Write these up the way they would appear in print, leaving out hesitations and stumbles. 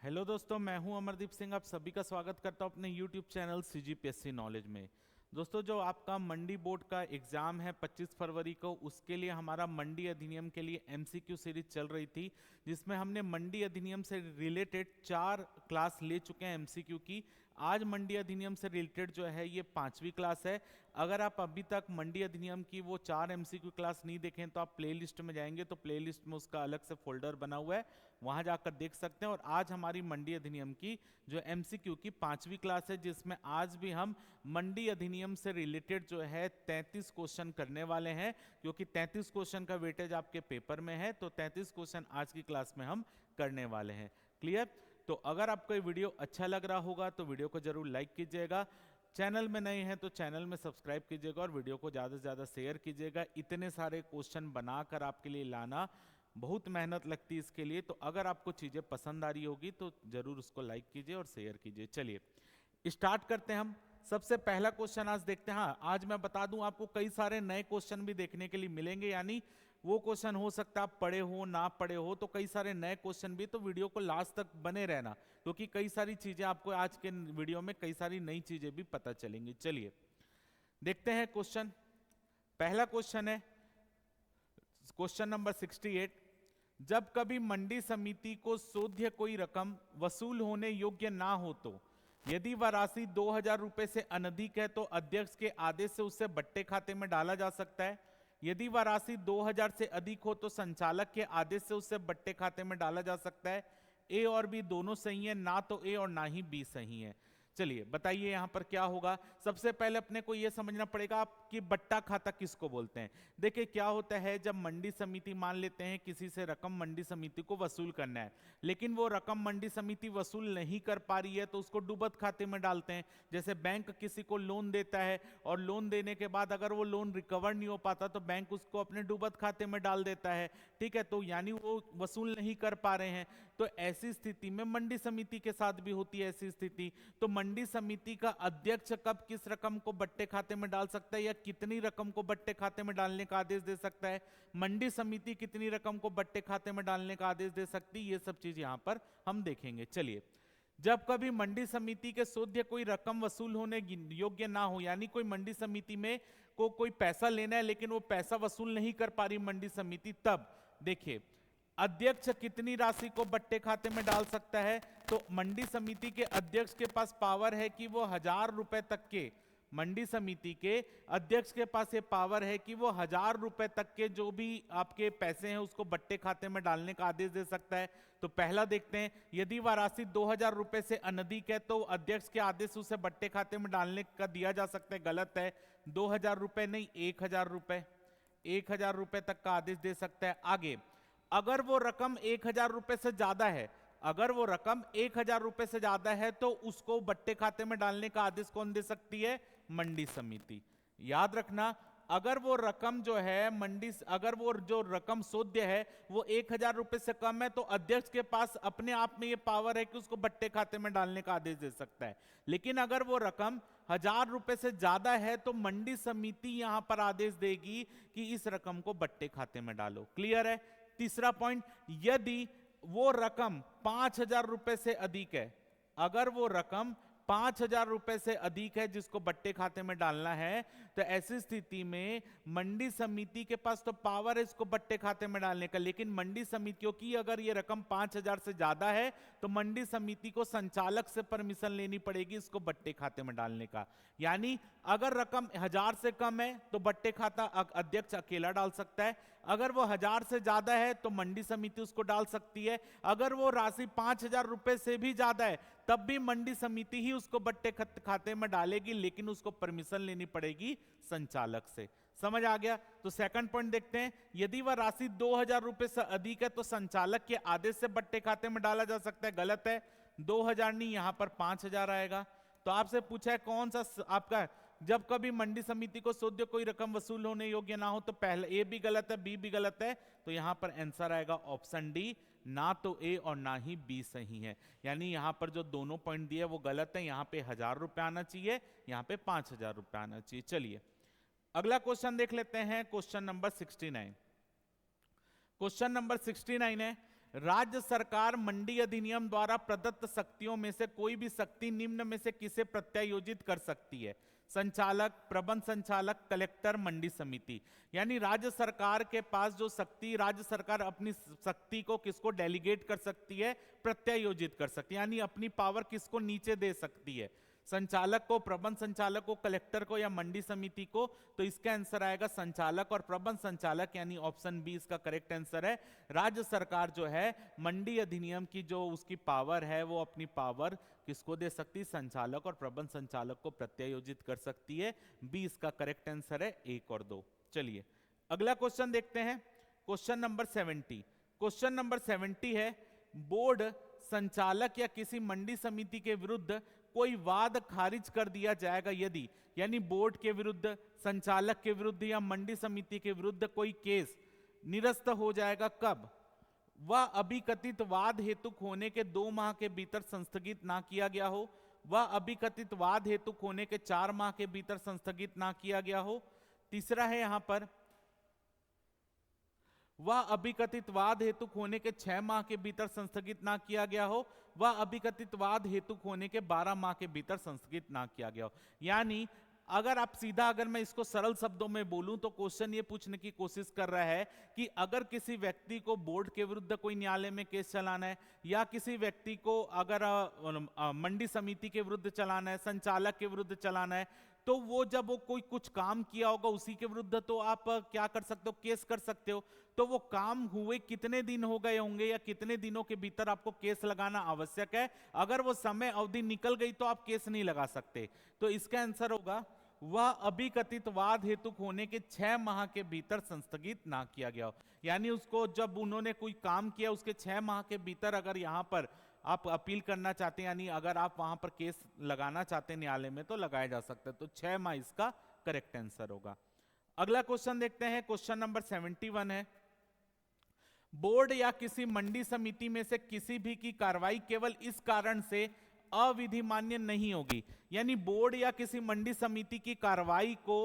Hello दोस्तों, मैं हूं अमरदीप सिंह। आप सभी का स्वागत करता हूं अपने यूट्यूब चैनल सीजीपीएससी नॉलेज में। दोस्तों, जो आपका मंडी बोर्ड का एग्जाम है 25 फरवरी को, उसके लिए हमारा मंडी अधिनियम के लिए एमसीक्यू सीरीज चल रही थी, जिसमें हमने मंडी अधिनियम से रिलेटेड 4 क्लास ले चुके हैं एमसीक्यू की। आज मंडी अधिनियम से रिलेटेड जो है ये 5वीं क्लास है। अगर आप अभी तक मंडी अधिनियम की वो 4 एमसीक्यू क्लास नहीं देखें तो आप प्लेलिस्ट में जाएंगे तो प्लेलिस्ट में उसका अलग से फोल्डर बना हुआ है, वहां जाकर देख सकते हैं। और आज हमारी मंडी अधिनियम की जो एमसीक्यू की 5वीं क्लास है, जिसमें आज भी हम मंडी अधिनियम से रिलेटेड जो है 33 क्वेश्चन करने वाले हैं, क्योंकि 33 क्वेश्चन का वेटेज आपके पेपर में है, तो 33 क्वेश्चन आज की क्लास में हम करने वाले हैं। क्लियर? तो अगर आपको ये वीडियो अच्छा लग रहा होगा तो वीडियो को जरूर लाइक कीजिएगा, चैनल में नए हैं तो चैनल में सब्सक्राइब कीजिएगा और वीडियो को ज़्यादा से ज़्यादा शेयर कीजिएगा। इतने सारे क्वेश्चन बनाकर आपके लिए लाना बहुत मेहनत लगती है इसके लिए, तो अगर आपको चीज़ें पसंद आ रही होगी तो ज़रूर उसको लाइक कीजिए और शेयर कीजिए। चलिए स्टार्ट करते हैं हम। सबसे पहला क्वेश्चन आज देखते हैं। हाँ, आज मैं बता दूं आपको कई सारे नए क्वेश्चन भी देखने के लिए मिलेंगे, यानी वो क्वेश्चन हो सकता है आप पढ़े हो ना पढ़े हो, तो कई सारे नए क्वेश्चन भी, तो वीडियो को लास्ट तक बने रहना, क्योंकि कई सारी चीजें आपको आज के वीडियो में कई सारी नई चीजें भी पता चलेंगी। चलिए देखते हैं क्वेश्चन। पहला क्वेश्चन है क्वेश्चन नंबर 68। जब कभी मंडी समिति को सोध्य कोई रकम वसूल होने योग्य ना हो तो यदि वह राशि 2000 रुपए से अनधिक है तो अध्यक्ष के आदेश से उसे बट्टे खाते में डाला जा सकता है। यदि वह राशि 2000 से अधिक हो तो संचालक के आदेश से उसे बट्टे खाते में डाला जा सकता है। ए और बी दोनों सही है, ना तो ए और ना ही बी सही है। चलिए बताइए यहां पर क्या होगा। सबसे पहले अपने को यह समझना पड़ेगा कि बट्टा खाता किसको बोलते हैं। देखिए क्या होता है, जब मंडी समिति मान लेते हैं किसी से रकम मंडी समिति को वसूल करना है, लेकिन वो रकम मंडी समिति वसूल नहीं कर पा रही है तो उसको डूबत खाते में डालते हैं। जैसे बैंक किसी को लोन देता है और लोन देने के बाद अगर वो लोन रिकवर नहीं हो पाता तो बैंक उसको अपने डूबत खाते में डाल देता है। ठीक है, तो यानी वो वसूल नहीं कर पा रहे हैं। तो ऐसी स्थिति में मंडी समिति के साथ भी होती है ऐसी स्थिति। तो मंडी समिति का अध्यक्ष कब किस रकम को बट्टे खाते में डाल सकता है या कितनी रकम को बट्टे खाते में डालने का आदेश दे सकता है, मंडी समिति कितनी रकम को बट्टे खाते में डालने का आदेश दे सकती है, ये सब चीज यहां पर हम देखेंगे। चलिए, जब कभी मंडी समिति के सोध्य कोई रकम वसूल होने योग्य ना हो, यानी कोई मंडी समिति में को कोई पैसा लेना है लेकिन वो पैसा वसूल नहीं कर पा रही मंडी समिति, तब देखिए अध्यक्ष कितनी राशि को बट्टे खाते में डाल सकता है। तो मंडी समिति के अध्यक्ष के पास पावर है कि वो 1000 रुपए तक के, मंडी समिति के अध्यक्ष के पास ये पावर है कि वो 1000 रुपए तक के जो भी आपके पैसे हैं उसको बट्टे खाते में डालने का आदेश दे सकता है। तो पहला देखते हैं, यदि वह राशि 2000 रुपए से अनधिक है तो अध्यक्ष के आदेश से उसे बट्टे खाते में डालने का दिया जा सकता है। गलत है, 2000 रुपए नहीं, 1000 रुपए, 1000 रुपए तक का आदेश दे सकता है। आगे, अगर वो रकम 1000 रुपए से ज्यादा है, अगर वो रकम 1000 रुपए से ज्यादा है तो उसको बट्टे खाते में डालने का आदेश कौन दे सकती है? मंडी समिति। याद रखना, अगर वो रकम जो है अगर वो जो रकम सोध्य है वो 1000 रुपए से कम है तो अध्यक्ष के पास अपने आप में ये पावर है कि उसको बट्टे खाते में डालने का आदेश दे सकता है। लेकिन अगर वो रकम 1000 रुपए से ज्यादा है तो मंडी समिति यहां पर आदेश देगी कि इस रकम को बट्टे खाते में डालो। क्लियर है? तीसरा पॉइंट, यदि वो रकम 5000 रुपए से अधिक है, अगर वो रकम 5000 रुपए से अधिक है जिसको बट्टे खाते में डालना है, तो ऐसी स्थिति में मंडी समिति के पास तो पावर है इसको बट्टे खाते में डालने का, लेकिन मंडी समिति, क्योंकि अगर ये रकम 5000 से ज्यादा है तो मंडी समिति को संचालक से परमिशन लेनी पड़ेगी इसको बट्टे खाते में डालने का। यानी अगर रकम 1000 से कम है तो बट्टे खाता अध्यक्ष अकेला डाल सकता है, अगर वो 1000 से ज्यादा है तो मंडी समिति उसको डाल सकती है, अगर वो राशि 5000 रुपए से भी ज्यादा है तब भी मंडी समिति ही उसको बट्टे खाते में डालेगी, लेकिन उसको परमिशन लेनी पड़ेगी संचालक से। समझ आ गया? तो सेकंड पॉइंट देखते हैं, यदि वह राशि 2000 रुपए से अधिक है तो संचालक के आदेश से बट्टे खाते में डाला जा सकता है। गलत है, 2000 नहीं, यहां पर 5000 आएगा। तो आपसे पूछा है कौन सा आपका, जब कभी मंडी समिति को सोध्य कोई रकम वसूल होने योग्य ना हो, तो पहले ए भी गलत है, बी भी गलत है, तो यहां पर आंसर आएगा ऑप्शन डी, ना तो ए और ना ही बी सही है। यानी यहां पर जो दोनों पॉइंट दिए वो गलत है, यहां पे 1000 रुपए आना चाहिए, यहां पे 5000 रुपए आना चाहिए। चलिए अगला क्वेश्चन देख लेते हैं, क्वेश्चन नंबर 69। क्वेश्चन नंबर 69 है, राज्य सरकार मंडी अधिनियम द्वारा प्रदत्त शक्तियों में से कोई भी शक्ति निम्न में से किसे प्रत्यायोजित कर सकती है? संचालक, प्रबंध संचालक, कलेक्टर, मंडी समिति। यानी राज्य सरकार के पास जो शक्ति, राज्य सरकार अपनी शक्ति को किसको डेलीगेट कर सकती है? प्रत्यायोजित कर सकती है, यानी अपनी पावर किसको नीचे दे सकती है? संचालक को, प्रबंध संचालक को, कलेक्टर को या मंडी समिति को। तो इसका आंसर आएगा संचालक और प्रबंध संचालक, यानी ऑप्शन बी इसका करेक्ट आंसर है। राज्य सरकार जो है मंडी अधिनियम की जो उसकी पावर है वो अपनी पावर किसको दे सकती है? संचालक और प्रबंध संचालक को प्रत्यायोजित कर सकती है। बी इसका करेक्ट आंसर है, 1 और 2। चलिए अगला क्वेश्चन देखते हैं, क्वेश्चन नंबर 70। क्वेश्चन नंबर 70 है, बोर्ड, संचालक या किसी मंडी समिति के विरुद्ध कोई वाद खारिज कर दिया जाएगा यदि, यानी बोर्ड के विरुद्ध, संचालक के विरुद्ध या मंडी समिति के विरुद्ध कोई केस निरस्त हो जाएगा कब? वह अभिकथित वाद हेतुक होने के 2 माह के भीतर संस्थगित ना किया गया हो, वह अभिकथित वाद हेतुक होने के 4 माह के भीतर संस्थगित ना किया गया हो। तीसरा है यहां पर, वह अभिकथित वाद हेतुक होने के 6 माह के भीतर संस्थगित ना किया गया हो, वह अभिकथित वाद हेतुक होने के 12 माह के भीतर संस्थगित ना किया गया हो। यानी अगर आप सीधा, अगर मैं इसको सरल शब्दों में बोलूं तो क्वेश्चन ये पूछने की कोशिश कर रहा है कि अगर किसी व्यक्ति को बोर्ड के विरुद्ध कोई न्यायालय में केस चलाना है, या किसी व्यक्ति को अगर मंडी समिति के विरुद्ध चलाना है, संचालक के विरुद्ध चलाना है, तो वो जब वो कोई कुछ काम किया होगा उसी के विरुद्ध तो आप क्या कर सकते हो? केस कर सकते हो। तो वो काम हुए कितने दिन हो गए होंगे या कितने दिनों के भीतर आपको केस लगाना आवश्यक है। अगर वो समय अवधि निकल गई तो आप केस नहीं लगा सकते। तो इसका आंसर होगा वह अभिकथित वाद हेतुक होने के 6 माह के भीतर संस्थगित ना किया गया हो। यानी उसको जब उन्होंने कोई काम किया उसके 6 माह के भीतर अगर यहां पर आप अपील करना चाहते हैं, यानी अगर आप वहां पर केस लगाना चाहते हैं न्यायालय में, तो लगाया जा सकता है। तो 6 माह इसका करेक्ट आंसर होगा। अगला क्वेश्चन देखते हैं, क्वेश्चन नंबर 71 है, बोर्ड या किसी मंडी समिति में से किसी भी की कार्रवाई केवल इस कारण से अविधि मान्य नहीं होगी। यानी बोर्ड या किसी मंडी समिति की कार्रवाई को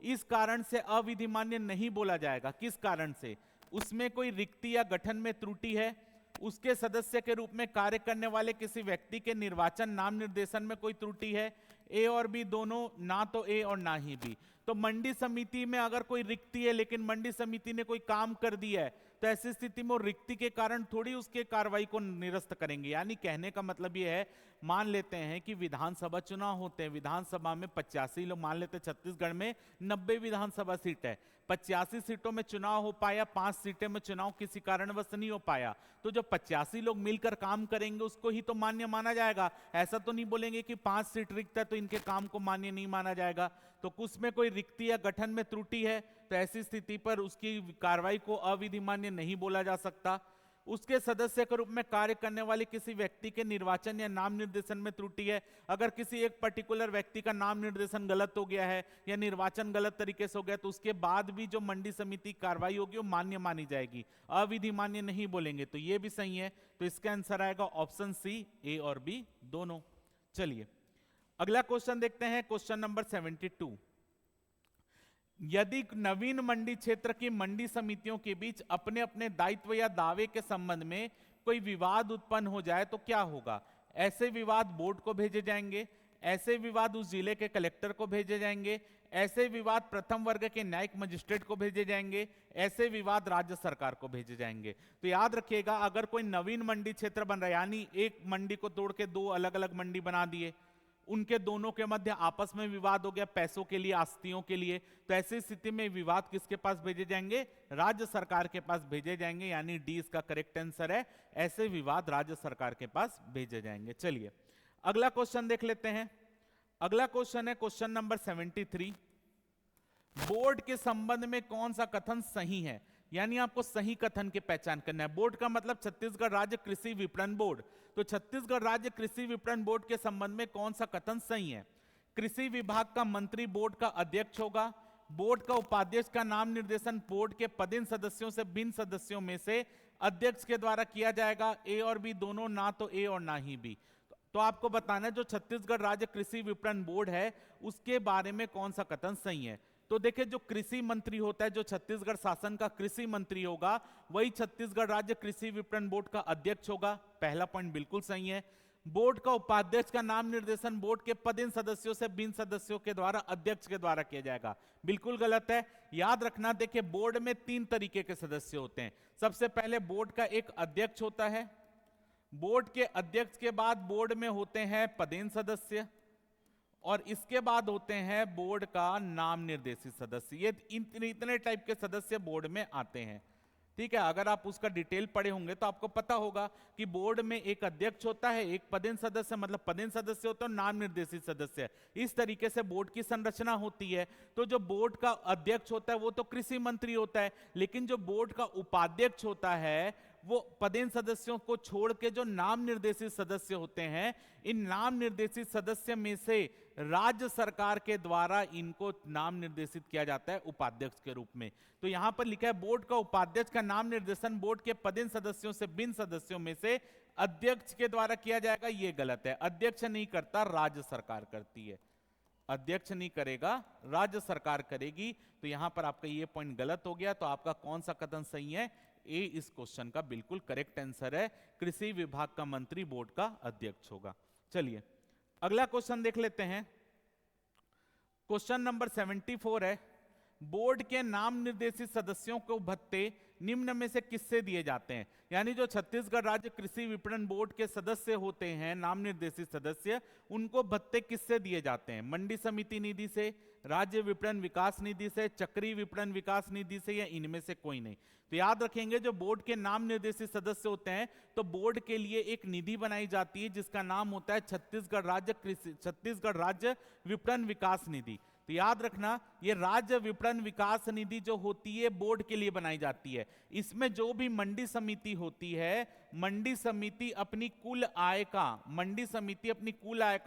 इस कारण से अविधि मान्य नहीं बोला जाएगा। किस कारण से? उसमें कोई रिक्ति या गठन में त्रुटि है, उसके सदस्य के रूप में कार्य करने वाले किसी व्यक्ति के निर्वाचन नाम निर्देशन में कोई त्रुटि है, ए और बी दोनों, ना तो ए और ना ही बी। तो मंडी समिति में अगर कोई रिक्ति है लेकिन मंडी समिति ने कोई काम कर दिया है, तो ऐसी स्थिति में वो रिक्ति के कारण थोड़ी उसके कार्रवाई को निरस्त करेंगे। यानी कहने का मतलब ये है, मान लेते हैं कि विधानसभा चुनाव होते हैं, विधानसभा में 85 लोग, मान लेते हैं छत्तीसगढ़ में 90 विधानसभा सीट है, 85 सीटों में चुनाव हो पाया, 5 सीटें में चुनाव किसी कारणवश नहीं हो पाया, तो जो 85 लोग मिलकर काम करेंगे उसको ही तो मान्य माना जाएगा। ऐसा तो नहीं बोलेंगे कि 5 सीट रिक्त है तो इनके काम को मान्य नहीं माना जाएगा। तो कुछ में कोई रिक्ति या गठन में त्रुटि है, तो ऐसी स्थिति पर उसकी कार्रवाई को अविधि मान्य नहीं बोला जा सकता। उसके सदस्य के रूप में कार्य करने वाले किसी व्यक्ति के निर्वाचन या नाम निर्देशन में त्रुटि है, अगर किसी एक पर्टिकुलर व्यक्ति का नाम निर्देशन गलत हो गया है या निर्वाचन गलत तरीके से हो गया, तो उसके बाद भी जो मंडी समिति कार्रवाई होगी वो मान्य मानी जाएगी, अविधि मान्य नहीं बोलेंगे। तो ये भी सही है। तो इसका आंसर आएगा ऑप्शन सी, ए और बी दोनों। चलिए अगला क्वेश्चन देखते हैं, क्वेश्चन नंबर 72। यदि नवीन मंडी क्षेत्र की मंडी समितियों के बीच अपने अपने दायित्व या दावे के संबंध में कोई विवाद उत्पन्न हो जाए तो क्या होगा? ऐसे विवाद बोर्ड को भेजे जाएंगे, ऐसे विवाद उस जिले के कलेक्टर को भेजे जाएंगे, ऐसे विवाद प्रथम वर्ग के न्यायिक मजिस्ट्रेट को भेजे जाएंगे, ऐसे विवाद राज्य सरकार को भेजे जाएंगे। तो याद रखिएगा, अगर कोई नवीन मंडी क्षेत्र बन रहा है, यानी एक मंडी को तोड़ के 2 अलग अलग मंडी बना दिए, उनके दोनों के मध्य आपस में विवाद हो गया पैसों के लिए, आस्तियों के लिए, तो ऐसी स्थिति में विवाद किसके पास भेजे जाएंगे? राज्य सरकार के पास भेजे जाएंगे। यानी डी इसका करेक्ट आंसर है, ऐसे विवाद राज्य सरकार के पास भेजे जाएंगे। चलिए अगला क्वेश्चन देख लेते हैं। अगला क्वेश्चन है क्वेश्चन नंबर 73। बोर्ड के संबंध में कौन सा कथन सही है? यानी आपको सही कथन की पहचान करना है। बोर्ड का मतलब छत्तीसगढ़ राज्य कृषि विपणन बोर्ड। तो छत्तीसगढ़ राज्य कृषि विपणन बोर्ड के संबंध में कौन सा कथन सही है? कृषि विभाग का मंत्री बोर्ड का अध्यक्ष होगा। बोर्ड का उपाध्यक्ष का नाम निर्देशन बोर्ड के पदेन सदस्यों से भिन्न सदस्यों में से अध्यक्ष के द्वारा किया जाएगा। ए और बी दोनों, ना तो ए और ना ही बी। तो आपको बताना है जो छत्तीसगढ़ राज्य कृषि विपणन बोर्ड है उसके बारे में कौन सा कथन सही है। तो देखिए जो कृषि मंत्री होता है, जो छत्तीसगढ़ शासन का कृषि मंत्री होगा, वही छत्तीसगढ़ राज्य कृषि विपणन बोर्ड का अध्यक्ष होगा। पहला पॉइंट बिल्कुल सही है। बोर्ड का उपाध्यक्ष का नाम निर्देशन बोर्ड के पदेन सदस्यों से बिन सदस्यों के द्वारा अध्यक्ष के द्वारा किया जाएगा, बिल्कुल गलत है। याद रखना, देखिए बोर्ड में 3 तरीके के सदस्य होते हैं। सबसे पहले बोर्ड का एक अध्यक्ष होता है, बोर्ड के अध्यक्ष के बाद बोर्ड में होते हैं पदेन सदस्य, और इसके बाद होते हैं बोर्ड का नाम निर्देशित सदस्य। ये इतने टाइप के सदस्य बोर्ड में आते हैं, ठीक है। अगर आप उसका डिटेल पढ़े होंगे तो आपको पता होगा कि बोर्ड में एक अध्यक्ष होता है, एक पदेन सदस्य, मतलब पदेन सदस्य होता है, नाम निर्देशित सदस्य। इस तरीके से बोर्ड की संरचना होती है। तो जो बोर्ड का अध्यक्ष होता है वो तो कृषि मंत्री होता है, लेकिन जो बोर्ड का उपाध्यक्ष होता है वो पदेन सदस्यों को छोड़ के जो नाम निर्देशित सदस्य होते हैं, इन नाम निर्देशित सदस्य में से राज्य सरकार के द्वारा इनको नाम निर्देशित किया जाता है उपाध्यक्ष के रूप में। तो यहां पर लिखा है बोर्ड का उपाध्यक्ष का नाम निर्देशन बोर्ड के पदेन सदस्यों से बिन सदस्यों में से अध्यक्ष के द्वारा किया जाएगा, ये गलत है। अध्यक्ष नहीं करता, राज्य सरकार करती है। अध्यक्ष नहीं करेगा, राज्य सरकार करेगी। तो यहां पर आपका ये पॉइंट गलत हो गया। तो आपका कौन सा कथन सही है? ए इस क्वेश्चन का बिल्कुल करेक्ट आंसर है। कृषि विभाग का मंत्री बोर्ड का अध्यक्ष होगा। चलिए अगला क्वेश्चन देख लेते हैं। क्वेश्चन नंबर 74 है, बोर्ड के नाम निर्देशित सदस्यों को भत्ते निम्न में से किससे दिए जाते हैं? यानी जो छत्तीसगढ़ राज्य कृषि विपणन बोर्ड के सदस्य होते हैं, नाम निर्देशित सदस्य, उनको भत्ते किससे दिए जाते हैं? मंडी समिति निधि से, राज्य विपणन विकास निधि से, चक्रीय विपणन विकास निधि से, या इनमें से कोई नहीं। तो याद रखेंगे जो बोर्ड के नाम निर्देशित सदस्य होते हैं तो बोर्ड के लिए एक निधि बनाई जाती है जिसका नाम होता है छत्तीसगढ़ राज्य विपणन विकास निधि। तो याद रखना, ये राज्य विपणन विकास निधि जो होती है बोर्ड के लिए बनाई जाती है। इसमें जो भी मंडी समिति होती है, मंडी समिति अपनी कुल आय का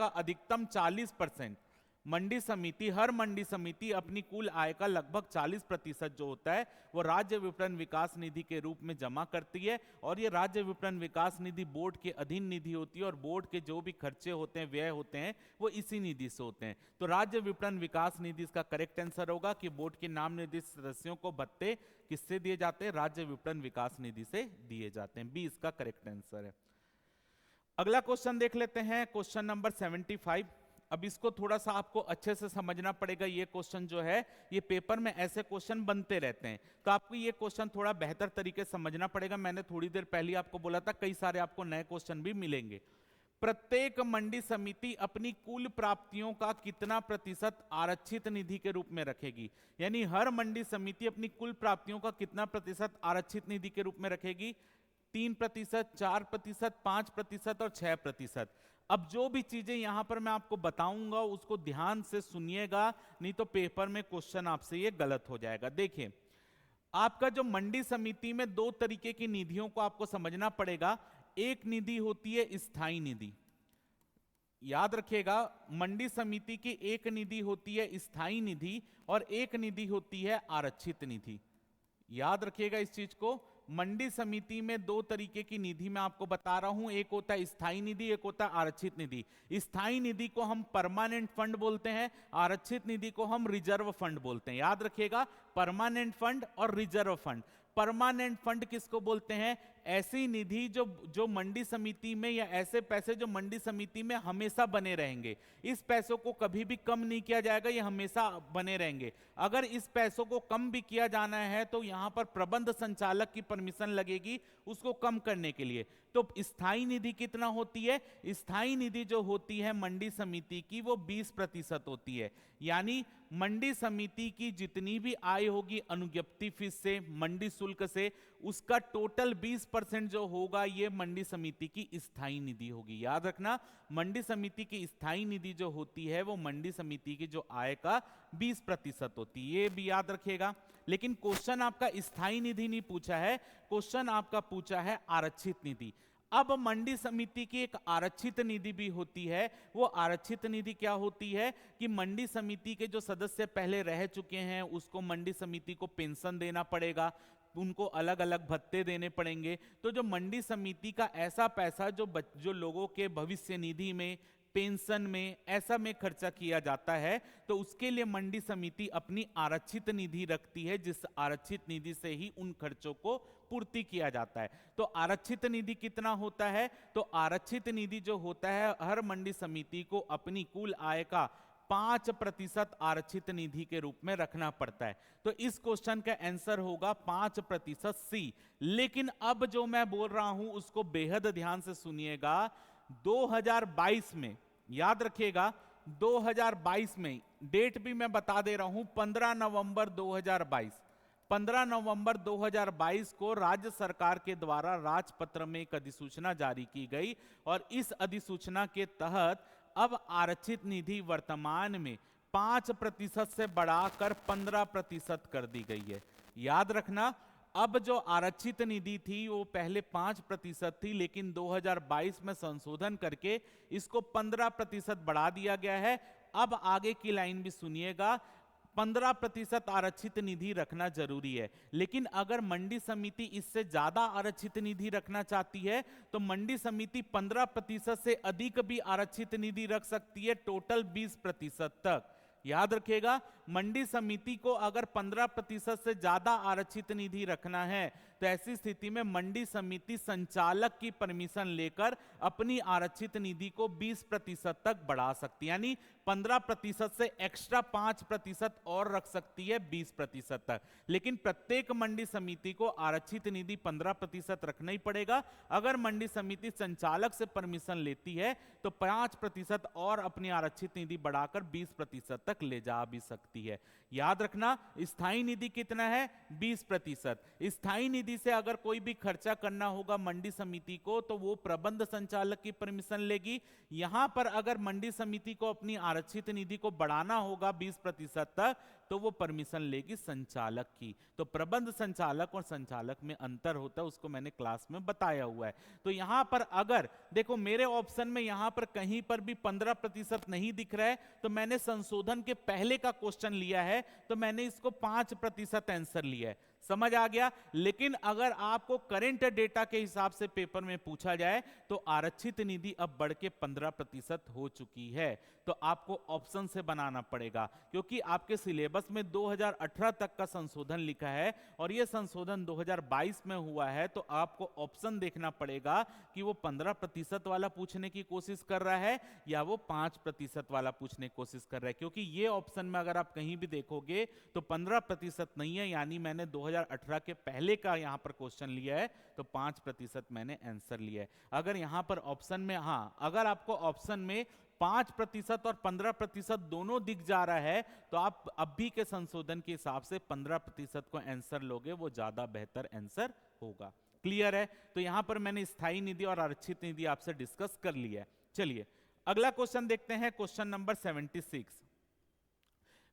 अधिकतम 40%, हर मंडी समिति अपनी कुल आय का लगभग 40% जो होता है वो राज्य विपणन विकास निधि के रूप में जमा करती है। और ये राज्य विपणन विकास निधि बोर्ड के अधीन निधि होती है और बोर्ड के जो भी खर्चे होते हैं, व्यय होते हैं, वो इसी निधि से होते हैं। तो राज्य विपणन विकास निधि इसका करेक्ट आंसर होगा कि बोर्ड के नाम निर्देशित सदस्यों को भत्ते किससे दिए जाते हैं? राज्य विपणन विकास निधि से दिए जाते हैं। बी इसका करेक्ट आंसर है। अगला क्वेश्चन देख लेते हैं, क्वेश्चन नंबर 75। अब इसको थोड़ा सा आपको अच्छे से समझना पड़ेगा। ये क्वेश्चन जो है, ये पेपर में ऐसे क्वेश्चन बनते रहते हैं, तो आपको ये क्वेश्चन थोड़ा बेहतर तरीके से समझना पड़ेगा। मैंने थोड़ी देर पहले आपको बोला था कई सारे आपको नए क्वेश्चन भी मिलेंगे। प्रत्येक मंडी समिति अपनी कुल प्राप्तियों का कितना प्रतिशत आरक्षित निधि के रूप में रखेगी? यानी हर मंडी समिति अपनी कुल प्राप्तियों का कितना प्रतिशत आरक्षित निधि के रूप में रखेगी? 3%, 4%, 5% और 6%। अब जो भी चीजें यहां पर मैं आपको बताऊंगा उसको ध्यान से सुनिएगा, नहीं तो पेपर में क्वेश्चन आपसे ये गलत हो जाएगा। देखिए, आपका जो मंडी समिति में 2 तरीके की निधियों को आपको समझना पड़ेगा। एक निधि होती है स्थायी निधि, याद रखिएगा। मंडी समिति की एक निधि होती है स्थायी निधि और एक निधि होती है आरक्षित निधि। याद रखिएगा इस चीज को। मंडी समिति में 2 तरीके की निधि मैं आपको बता रहा हूं, एक होता है स्थायी निधि, एक होता है आरक्षित निधि। स्थायी निधि को हम परमानेंट फंड बोलते हैं, आरक्षित निधि को हम रिजर्व फंड बोलते हैं। याद रखिएगा, परमानेंट फंड और रिजर्व फंड। परमानेंट फंड किसको बोलते हैं? ऐसी निधि जो मंडी समिति में, या ऐसे पैसे जो मंडी समिति में हमेशा बने रहेंगे। इस पैसों को कभी भी कम नहीं किया जाएगा, ये हमेशा बने रहेंगे। अगर इस पैसों को कम भी किया जाना है तो यहां पर प्रबंध संचालक की परमिशन लगेगी उसको कम करने के लिए। तो स्थायी निधि कितना होती है? स्थायी निधि जो होती है मंडी समिति की वो 20% होती है। यानी मंडी समिति की जितनी भी आय होगी अनुज्ञप्ति फीस से, मंडी शुल्क से, उसका टोटल 20% जो होगा ये मंडी समिति की स्थायी निधि होगी। याद रखना, मंडी समिति की स्थायी निधि जो होती है वो मंडी समिति की जो आय का 20% होती है, ये भी याद रखिएगा। लेकिन क्वेश्चन आपका स्थायी निधि नहीं पूछा है, क्वेश्चन आपका पूछा है आरक्षित निधि। अब मंडी समिति की एक आरक्षित निधि भी होती है। वो आरक्षित निधि क्या होती है कि मंडी समिति के जो सदस्य पहले रह चुके हैं उसको मंडी समिति को पेंशन देना पड़ेगा, उनको अलग अलग भत्ते देने पड़ेंगे। तो जो मंडी समिति का ऐसा पैसा जो लोगों के भविष्य निधि में, पेंशन में, ऐसा में खर्चा किया जाता है, तो उसके लिए मंडी समिति अपनी आरक्षित निधि रखती है, जिस आरक्षित निधि से ही उन खर्चों को पूर्ति किया जाता है। तो आरक्षित निधि कितना होता है? तो आरक्षित निधि जो होता है, हर मंडी समिति को अपनी कुल आय का 5% आरक्षित निधि के रूप में रखना पड़ता है। तो इस क्वेश्चन का आंसर होगा 5% सी। लेकिन अब जो मैं बोल रहा हूं उसको बेहद ध्यान से सुनिएगा। 2022 में, याद रखिएगा, 2022 में, डेट भी मैं बता दे रहा हूं, 15 नवंबर 2022, 15 नवंबर 2022 को राज्य सरकार के द्वारा राजपत्र में एक अधिसूचना जारी की गई और इस अधिसूचना के तहत अब आरक्षित निधि वर्तमान में 5% से बढ़ाकर 15% कर दी गई है। याद रखना, अब जो आरक्षित निधि थी वो पहले 5% थी, लेकिन 2022 में संशोधन करके इसको 15% बढ़ा दिया गया है। अब आगे की लाइन भी सुनिएगा, 15% आरक्षित निधि रखना जरूरी है। लेकिन अगर मंडी समिति इससे ज्यादा आरक्षित निधि रखना चाहती है तो मंडी समिति 15% से अधिक भी आरक्षित निधि रख सकती है, टोटल 20% तक। याद रखिएगा, मंडी समिति को अगर 15% से ज्यादा आरक्षित निधि रखना है तो ऐसी स्थिति में मंडी समिति संचालक की परमिशन लेकर अपनी आरक्षित निधि को 20% तक बढ़ा सकती है, यानी 15% से एक्स्ट्रा 5% और रख सकती है 20% तक। लेकिन प्रत्येक मंडी समिति को आरक्षित निधि 15% रखना ही पड़ेगा। अगर मंडी समिति संचालक से परमिशन लेती है तो 5% और अपनी आरक्षित निधि बढ़ाकर 20% तक ले जा भी सकती है। याद रखना, स्थायी निधि कितना है? 20%। स्थायी निधि से अगर कोई भी खर्चा करना होगा मंडी समिति को तो वो प्रबंध संचालक की परमिशन लेगी। यहां पर अगर मंडी समिति को अपनी आरक्षित निधि को बढ़ाना होगा 20% तक तो वो परमिशन लेगी संचालक की। तो प्रबंध संचालक और संचालक में अंतर होता है, उसको मैंने क्लास में बताया हुआ है। तो यहां पर अगर देखो मेरे ऑप्शन में यहां पर कहीं पर भी 15% नहीं दिख रहा है तो मैंने संशोधन के पहले का क्वेश्चन लिया है, तो मैंने इसको 5% आंसर लिया है। समझ आ गया? लेकिन अगर आपको करंट डेटा के हिसाब से पेपर में पूछा जाए तो आरक्षित निधि अब बढ़ के 15% हो चुकी है, तो आपको ऑप्शन से बनाना पड़ेगा, क्योंकि आपके सिलेबस में 2018 तक का संशोधन लिखा है और यह संशोधन 2022 में हुआ है। तो आपको ऑप्शन देखना पड़ेगा कि वो 15% वाला पूछने की कोशिश कर रहा है या वो 5% वाला पूछने की कोशिश कर रहा है, क्योंकि ये ऑप्शन में अगर आप कहीं भी देखोगे तो 15% नहीं है, यानी मैंने 2018 के पहले का यहां पर क्वेश्चन लिया है तो 5% मैंने आंसर लिया है। अगर यहां पर ऑप्शन में, हाँ, अगर आपको ऑप्शन में 5% और 15% दोनों दिख जा रहा है तो आप अभी के संशोधन के हिसाब से 15% को आंसर लोगे, वो ज्यादा बेहतर आंसर होगा। क्लियर है? तो यहां पर मैंने स्थायी निधि और आरक्षित निधि आपसे डिस्कस कर लिया है। चलिए अगला क्वेश्चन देखते हैं, क्वेश्चन नंबर 76।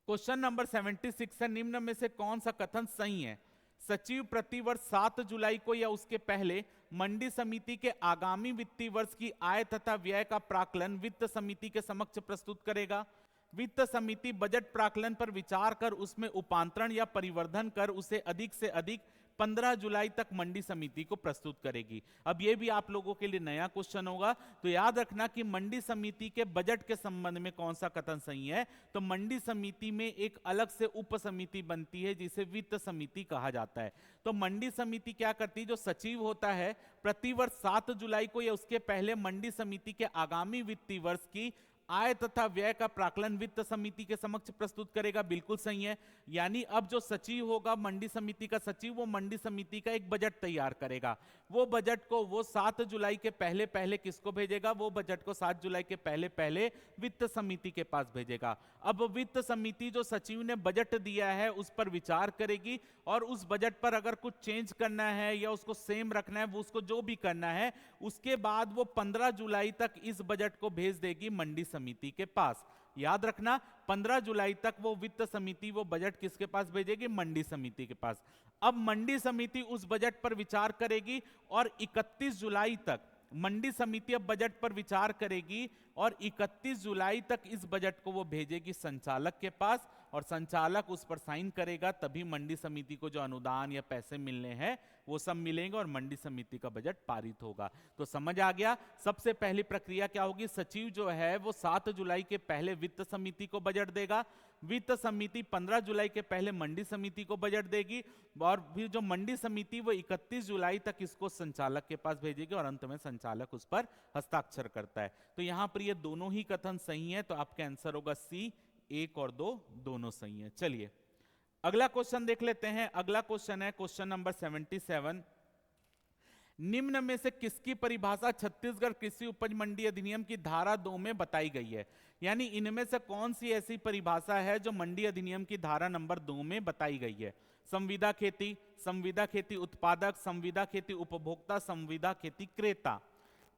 क्वेश्चन नंबर 76 है, निम्न में से कौन सा कथन सही है? सचिव प्रतिवर्ष 7 जुलाई को या उसके पहले मंडी समिति के आगामी वित्तीय वर्ष की आय तथा व्यय का प्राक्कलन वित्त समिति के समक्ष प्रस्तुत करेगा। वित्त समिति बजट प्राक्कलन पर विचार कर उसमें उपांतरण या परिवर्धन कर उसे अधिक से अधिक 15 जुलाई तक मंडी समिति को प्रस्तुत करेगी। अब यह भी आप लोगों के लिए नया क्वेश्चन होगा, तो याद रखना कि मंडी समिति के बजट के संबंध में कौन सा कथन सही है। तो मंडी समिति में एक अलग से उप समिति बनती है जिसे वित्त समिति कहा जाता है। तो मंडी समिति क्या करती है? जो सचिव होता है प्रतिवर्ष 7 जुलाई को या उसके पहले मंडी समिति के आगामी वित्तीय वर्ष की आय तथा व्यय का प्राक्कलन वित्त समिति के समक्ष प्रस्तुत करेगा। बिल्कुल सही है, यानी अब जो सचिव होगा मंडी समिति का सचिव, वो मंडी समिति का एक बजट तैयार करेगा। वो बजट को वो 7 जुलाई के पहले पहले किसको भेजेगा? वो बजट को 7 जुलाई के पहले पहले वित्त समिति के पास भेजेगा। अब वित्त समिति जो सचिव ने बजट दिया है उस पर विचार करेगी और उस बजट पर अगर कुछ चेंज करना है या उसको सेम रखना है, वो उसको जो भी करना है, उसके बाद वो 15 जुलाई तक इस बजट को भेज देगी मंडी समिति के पास। याद रखना 15 जुलाई तक वो वित्त समिति वो बजट किसके पास भेजेगी? मंडी समिति के पास। अब मंडी समिति उस बजट पर विचार करेगी और 31 जुलाई तक मंडी समिति अब बजट पर विचार करेगी और 31 जुलाई तक इस बजट को वो भेजेगी संचालक के पास और संचालक उस पर साइन करेगा, तभी मंडी समिति को जो अनुदान या पैसे मिलने हैं वो सब मिलेंगे और मंडी समिति का बजट पारित होगा। तो समझ आ गया। सबसे पहली प्रक्रिया क्या होगी, सचिव जो है वो 7 जुलाई के पहले वित्त समिति को बजट देगा, वित्त समिति 15 जुलाई के पहले मंडी समिति को बजट देगी, और फिर जो मंडी समिति वो 31 जुलाई तक इसको संचालक के पास भेजेगी और अंत में संचालक उस पर हस्ताक्षर करता है। तो यहां पर ये दोनों ही कथन सही है, तो आपका आंसर होगा सी, 1 और 2 दोनों सही है। चलिए अगला क्वेश्चन देख लेते हैं। अगला क्वेश्चन है क्वेश्चन नंबर 77। निम्न में से किसकी परिभाषा छत्तीसगढ़ कृषि उपज मंडी अधिनियम की धारा 2 में बताई गई है? यानी इनमें से कौन सी ऐसी परिभाषा है जो मंडी अधिनियम की धारा नंबर 2 में बताई गई है? संविदा खेती, संविदा खेती उत्पादक, संविदा खेती उपभोक्ता, संविदा खेती क्रेता।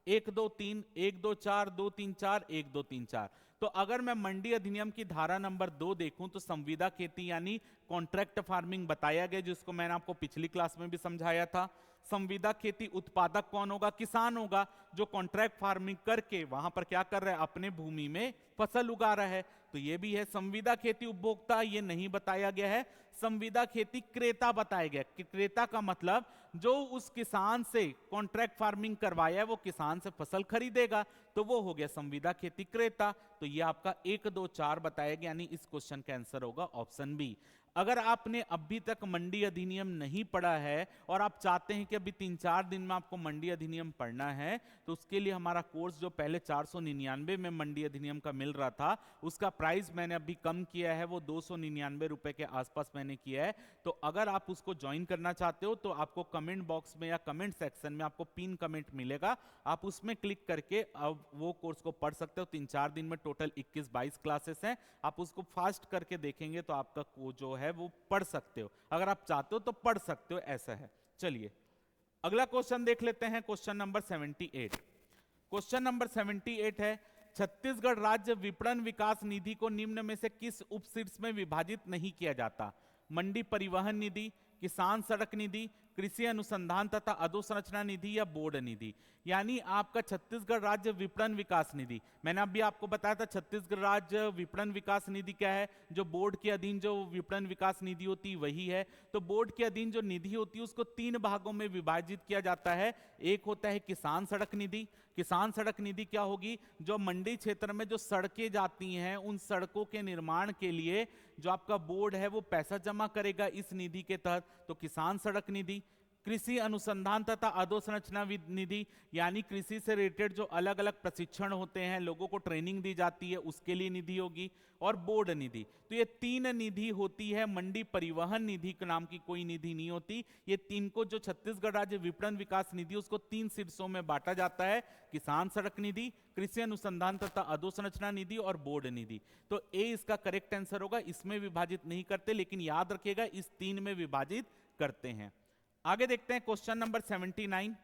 1 2 3, 1 2 4, 2 3 4, 1 2 3 4। तो अगर मैं मंडी अधिनियम की धारा नंबर 2 देखूं तो संविदा खेती यानी कॉन्ट्रैक्ट फार्मिंग बताया गया, जिसको मैंने आपको पिछली क्लास में भी समझाया था। संविदा खेती उत्पादक कौन होगा? किसान होगा, जो कॉन्ट्रैक्ट फार्मिंग करके वहां पर क्या कर रहा है, अपने भूमि में फसल उगा रहा है, तो ये भी है। संविदा खेती उपभोक्ता ये नहीं बताया गया है, संविदा खेती क्रेता बताया गया। क्रेता का मतलब जो उस किसान से कॉन्ट्रैक्ट फार्मिंग करवाया है वो किसान से फसल खरीदेगा, तो वो हो गया संविदा खेती क्रेता। तो ये आपका 1 2 4 बताया गया, यानी इस क्वेश्चन का आंसर होगा ऑप्शन बी। अगर आपने अभी तक मंडी अधिनियम नहीं पढ़ा है और आप चाहते हैं कि अभी 3-4 दिन में आपको मंडी अधिनियम पढ़ना है, तो उसके लिए हमारा कोर्स जो पहले 499 में मंडी अधिनियम का मिल रहा था, उसका प्राइस मैंने अभी कम किया है, वो 299 रुपए के आसपास मैंने किया है। तो अगर आप उसको ज्वाइन करना चाहते हो तो आपको कमेंट बॉक्स में या कमेंट सेक्शन में आपको पिन कमेंट मिलेगा, आप उसमें क्लिक करके अब वो कोर्स को पढ़ सकते हो। 3-4 दिन में टोटल 21-22 क्लासेस हैं, आप उसको फास्ट करके देखेंगे तो आपका जो है वो पढ़ सकते हो, अगर आप चाहते हो तो पढ़ सकते हो, ऐसा है। चलिए अगला क्वेश्चन देख लेते हैं, क्वेश्चन नंबर 78। क्वेश्चन नंबर 78 है, छत्तीसगढ़ राज्य विपणन विकास निधि को निम्न में से किस उपशीर्ष में विभाजित नहीं किया जाता? मंडी परिवहन निधि, किसान सड़क निधि, कृषि अनुसंधान तथा अधोसंरचना निधि या बोर्ड निधि। यानी आपका छत्तीसगढ़ राज्य विपणन विकास निधि, मैंने अभी आपको बताया था छत्तीसगढ़ राज्य विपणन विकास निधि क्या है, जो बोर्ड के अधीन जो विपणन विकास निधि होती है वही है। तो बोर्ड के अधीन जो निधि होती है उसको 3 भागों में विभाजित किया जाता है। एक होता है किसान सड़क निधि। किसान सड़क निधि क्या होगी, जो मंडी क्षेत्र में जो सड़कें जाती हैं उन सड़कों के निर्माण के लिए जो आपका बोर्ड है वो पैसा जमा करेगा इस निधि के तहत, तो किसान सड़क निधि। कृषि अनुसंधान तथा अधोसंरचना निधि, यानी कृषि से रिलेटेड जो अलग अलग प्रशिक्षण होते हैं, लोगों को ट्रेनिंग दी जाती है, उसके लिए निधि होगी। और बोर्ड निधि, तो ये 3 निधि होती है। मंडी परिवहन निधि के नाम की कोई निधि नहीं होती। ये 3 को जो छत्तीसगढ़ राज्य विपणन विकास निधि उसको 3 शीर्षों में बांटा जाता है, किसान सड़क निधि, कृषि अनुसंधान तथा अधोसंरचना निधि और बोर्ड निधि। तो ए इसका करेक्ट आंसर होगा, इसमें विभाजित नहीं करते, लेकिन याद रखिएगा इस 3 में विभाजित करते हैं। आगे देखते हैं क्वेश्चन नंबर 79।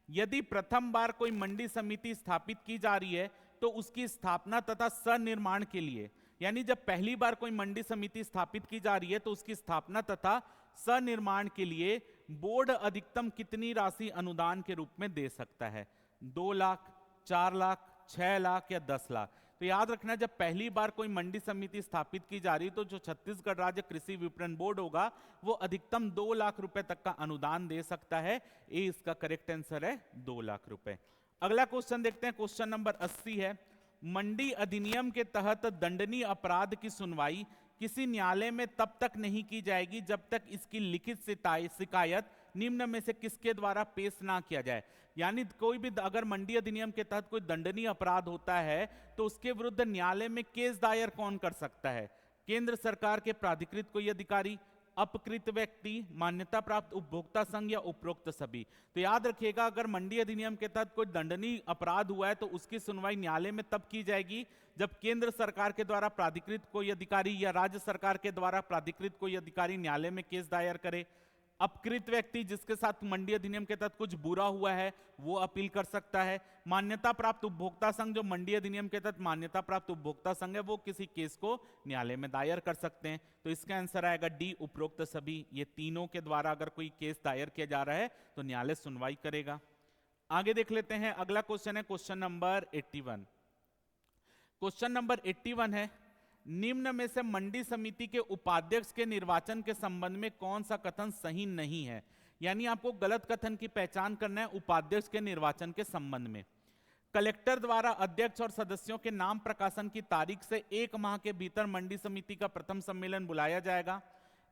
यदि प्रथम बार कोई मंडी समिति स्थापित की जा रही है तो उसकी स्थापना तथा सनिर्माण के लिए, यानी जब पहली बार कोई मंडी समिति स्थापित की जा रही है तो उसकी स्थापना तथा सनिर्माण के लिए बोर्ड अधिकतम कितनी राशि अनुदान के रूप में दे सकता है? 2 लाख, 4 लाख, 6 लाख या 10 लाख? तो याद रखना, जब पहली बार कोई मंडी समिति स्थापित की जा रही तो जो छत्तीसगढ़ राज्य कृषि विपणन बोर्ड होगा वो अधिकतम 2 लाख रुपए तक का अनुदान दे सकता है। ये इसका करेक्ट आंसर है, 2 लाख रुपए। अगला क्वेश्चन देखते हैं, क्वेश्चन नंबर 80 है, मंडी अधिनियम के तहत दंडनीय अपराध की सुनवाई किसी न्यायालय में तब तक नहीं की जाएगी जब तक इसकी लिखित शिकायत निम्न में से किसके द्वारा पेश ना किया जाए। यानी कोई भी अगर मंडी अधिनियम के तहत कोई दंडनीय अपराध होता है तो उसके विरुद्ध न्यायालय में केस दायर कौन कर सकता है? केंद्र सरकार के प्राधिकृत कोई अधिकारी, अपकृत व्यक्ति, मान्यता प्राप्त उपभोक्ता संघ या उपरोक्त सभी। तो याद रखिएगा, अगर मंडी अधिनियम के तहत कोई दंडनीय अपराध हुआ है तो उसकी सुनवाई न्यायालय में तब की जाएगी जब केंद्र सरकार के द्वारा प्राधिकृत कोई अधिकारी या राज्य सरकार के द्वारा प्राधिकृत कोई अधिकारी न्यायालय में केस दायर करे। अपकृत व्यक्ति, जिसके साथ मंडी अधिनियम के तहत कुछ बुरा हुआ है, वो अपील कर सकता है। मान्यता प्राप्त उपभोक्ता संघ, जो मंडी अधिनियम के तहत मान्यता प्राप्त उपभोक्ता संघ है, वो किसी केस को न्यायालय में दायर कर सकते हैं। तो इसका आंसर आएगा डी, उपरोक्त सभी। ये तीनों के द्वारा अगर कोई केस दायर किया जा रहा है तो न्यायालय सुनवाई करेगा। आगे देख लेते हैं, अगला क्वेश्चन है क्वेश्चन नंबर 81। क्वेश्चन नंबर 81 है, निम्न में से मंडी समिति के उपाध्यक्ष के निर्वाचन के संबंध में कौन सा कथन सही नहीं है? यानी आपको गलत कथन की पहचान करना है उपाध्यक्ष के निर्वाचन के संबंध में। कलेक्टर द्वारा अध्यक्ष और सदस्यों के नाम प्रकाशन की तारीख से 1 माह के भीतर मंडी समिति का प्रथम सम्मेलन बुलाया जाएगा।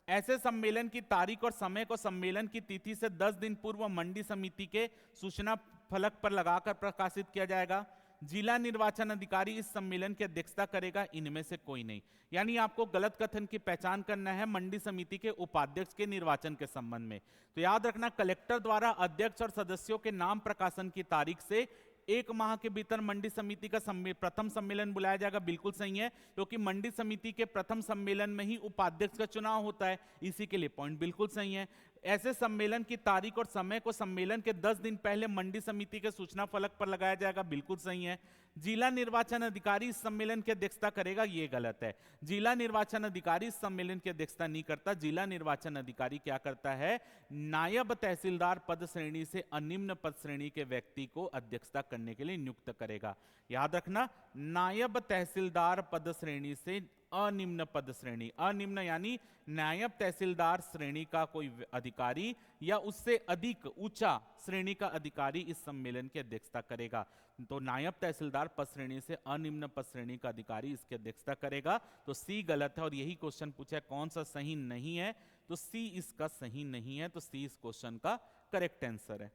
ऐसे सम्मेलन की तारीख और समय को सम्मेलन की तिथि से 10 दिन पूर्व मंडी समिति के सूचना फलक पर लगाकर प्रकाशित किया जाएगा। जिला निर्वाचन अधिकारी इस सम्मेलन की अध्यक्षता करेगा, इनमें से कोई नहीं। यानी आपको गलत कथन की पहचान करना है मंडी समिति के उपाध्यक्ष के निर्वाचन के संबंध में। तो याद रखना, कलेक्टर द्वारा अध्यक्ष और सदस्यों के नाम प्रकाशन की तारीख से 1 माह के भीतर मंडी समिति का प्रथम सम्मेलन बुलाया जाएगा, बिल्कुल सही है, क्योंकि मंडी समिति के प्रथम सम्मेलन में ही उपाध्यक्ष का चुनाव होता है, इसी के लिए पॉइंट बिल्कुल सही है। ऐसे सम्मेलन की तारीख और समय को सम्मेलन के 10 दिन पहले मंडी समिति के सूचना फलक पर लगाया जाएगा, बिल्कुल सही है। जिला निर्वाचन अधिकारी इस सम्मेलन की अध्यक्षता करेगा, ये गलत है। जिला निर्वाचन अधिकारी इस सम्मेलन की अध्यक्षता नहीं करता। जिला निर्वाचन अधिकारी क्या करता है? नायब तहसीलदार पद श्रेणी से अनिम्न पद श्रेणी के व्यक्ति को अध्यक्षता करने के लिए नियुक्त करेगा। याद रखना, नायब तहसीलदार पद श्रेणी से अनिम्न पद श्रेणी, अनिम्न यानी नायब तहसीलदार श्रेणी का कोई अधिकारी या उससे अधिक ऊंचा श्रेणी का अधिकारी इस सम्मेलन की अध्यक्षता करेगा। तो नायब तहसीलदार पद श्रेणी से अनिम्न पद श्रेणी का अधिकारी इसकी अध्यक्षता करेगा। तो सी गलत है और यही क्वेश्चन पूछा है कौन सा सही नहीं है, तो सी इसका सही नहीं है, तो सी इस क्वेश्चन का करेक्ट आंसर है।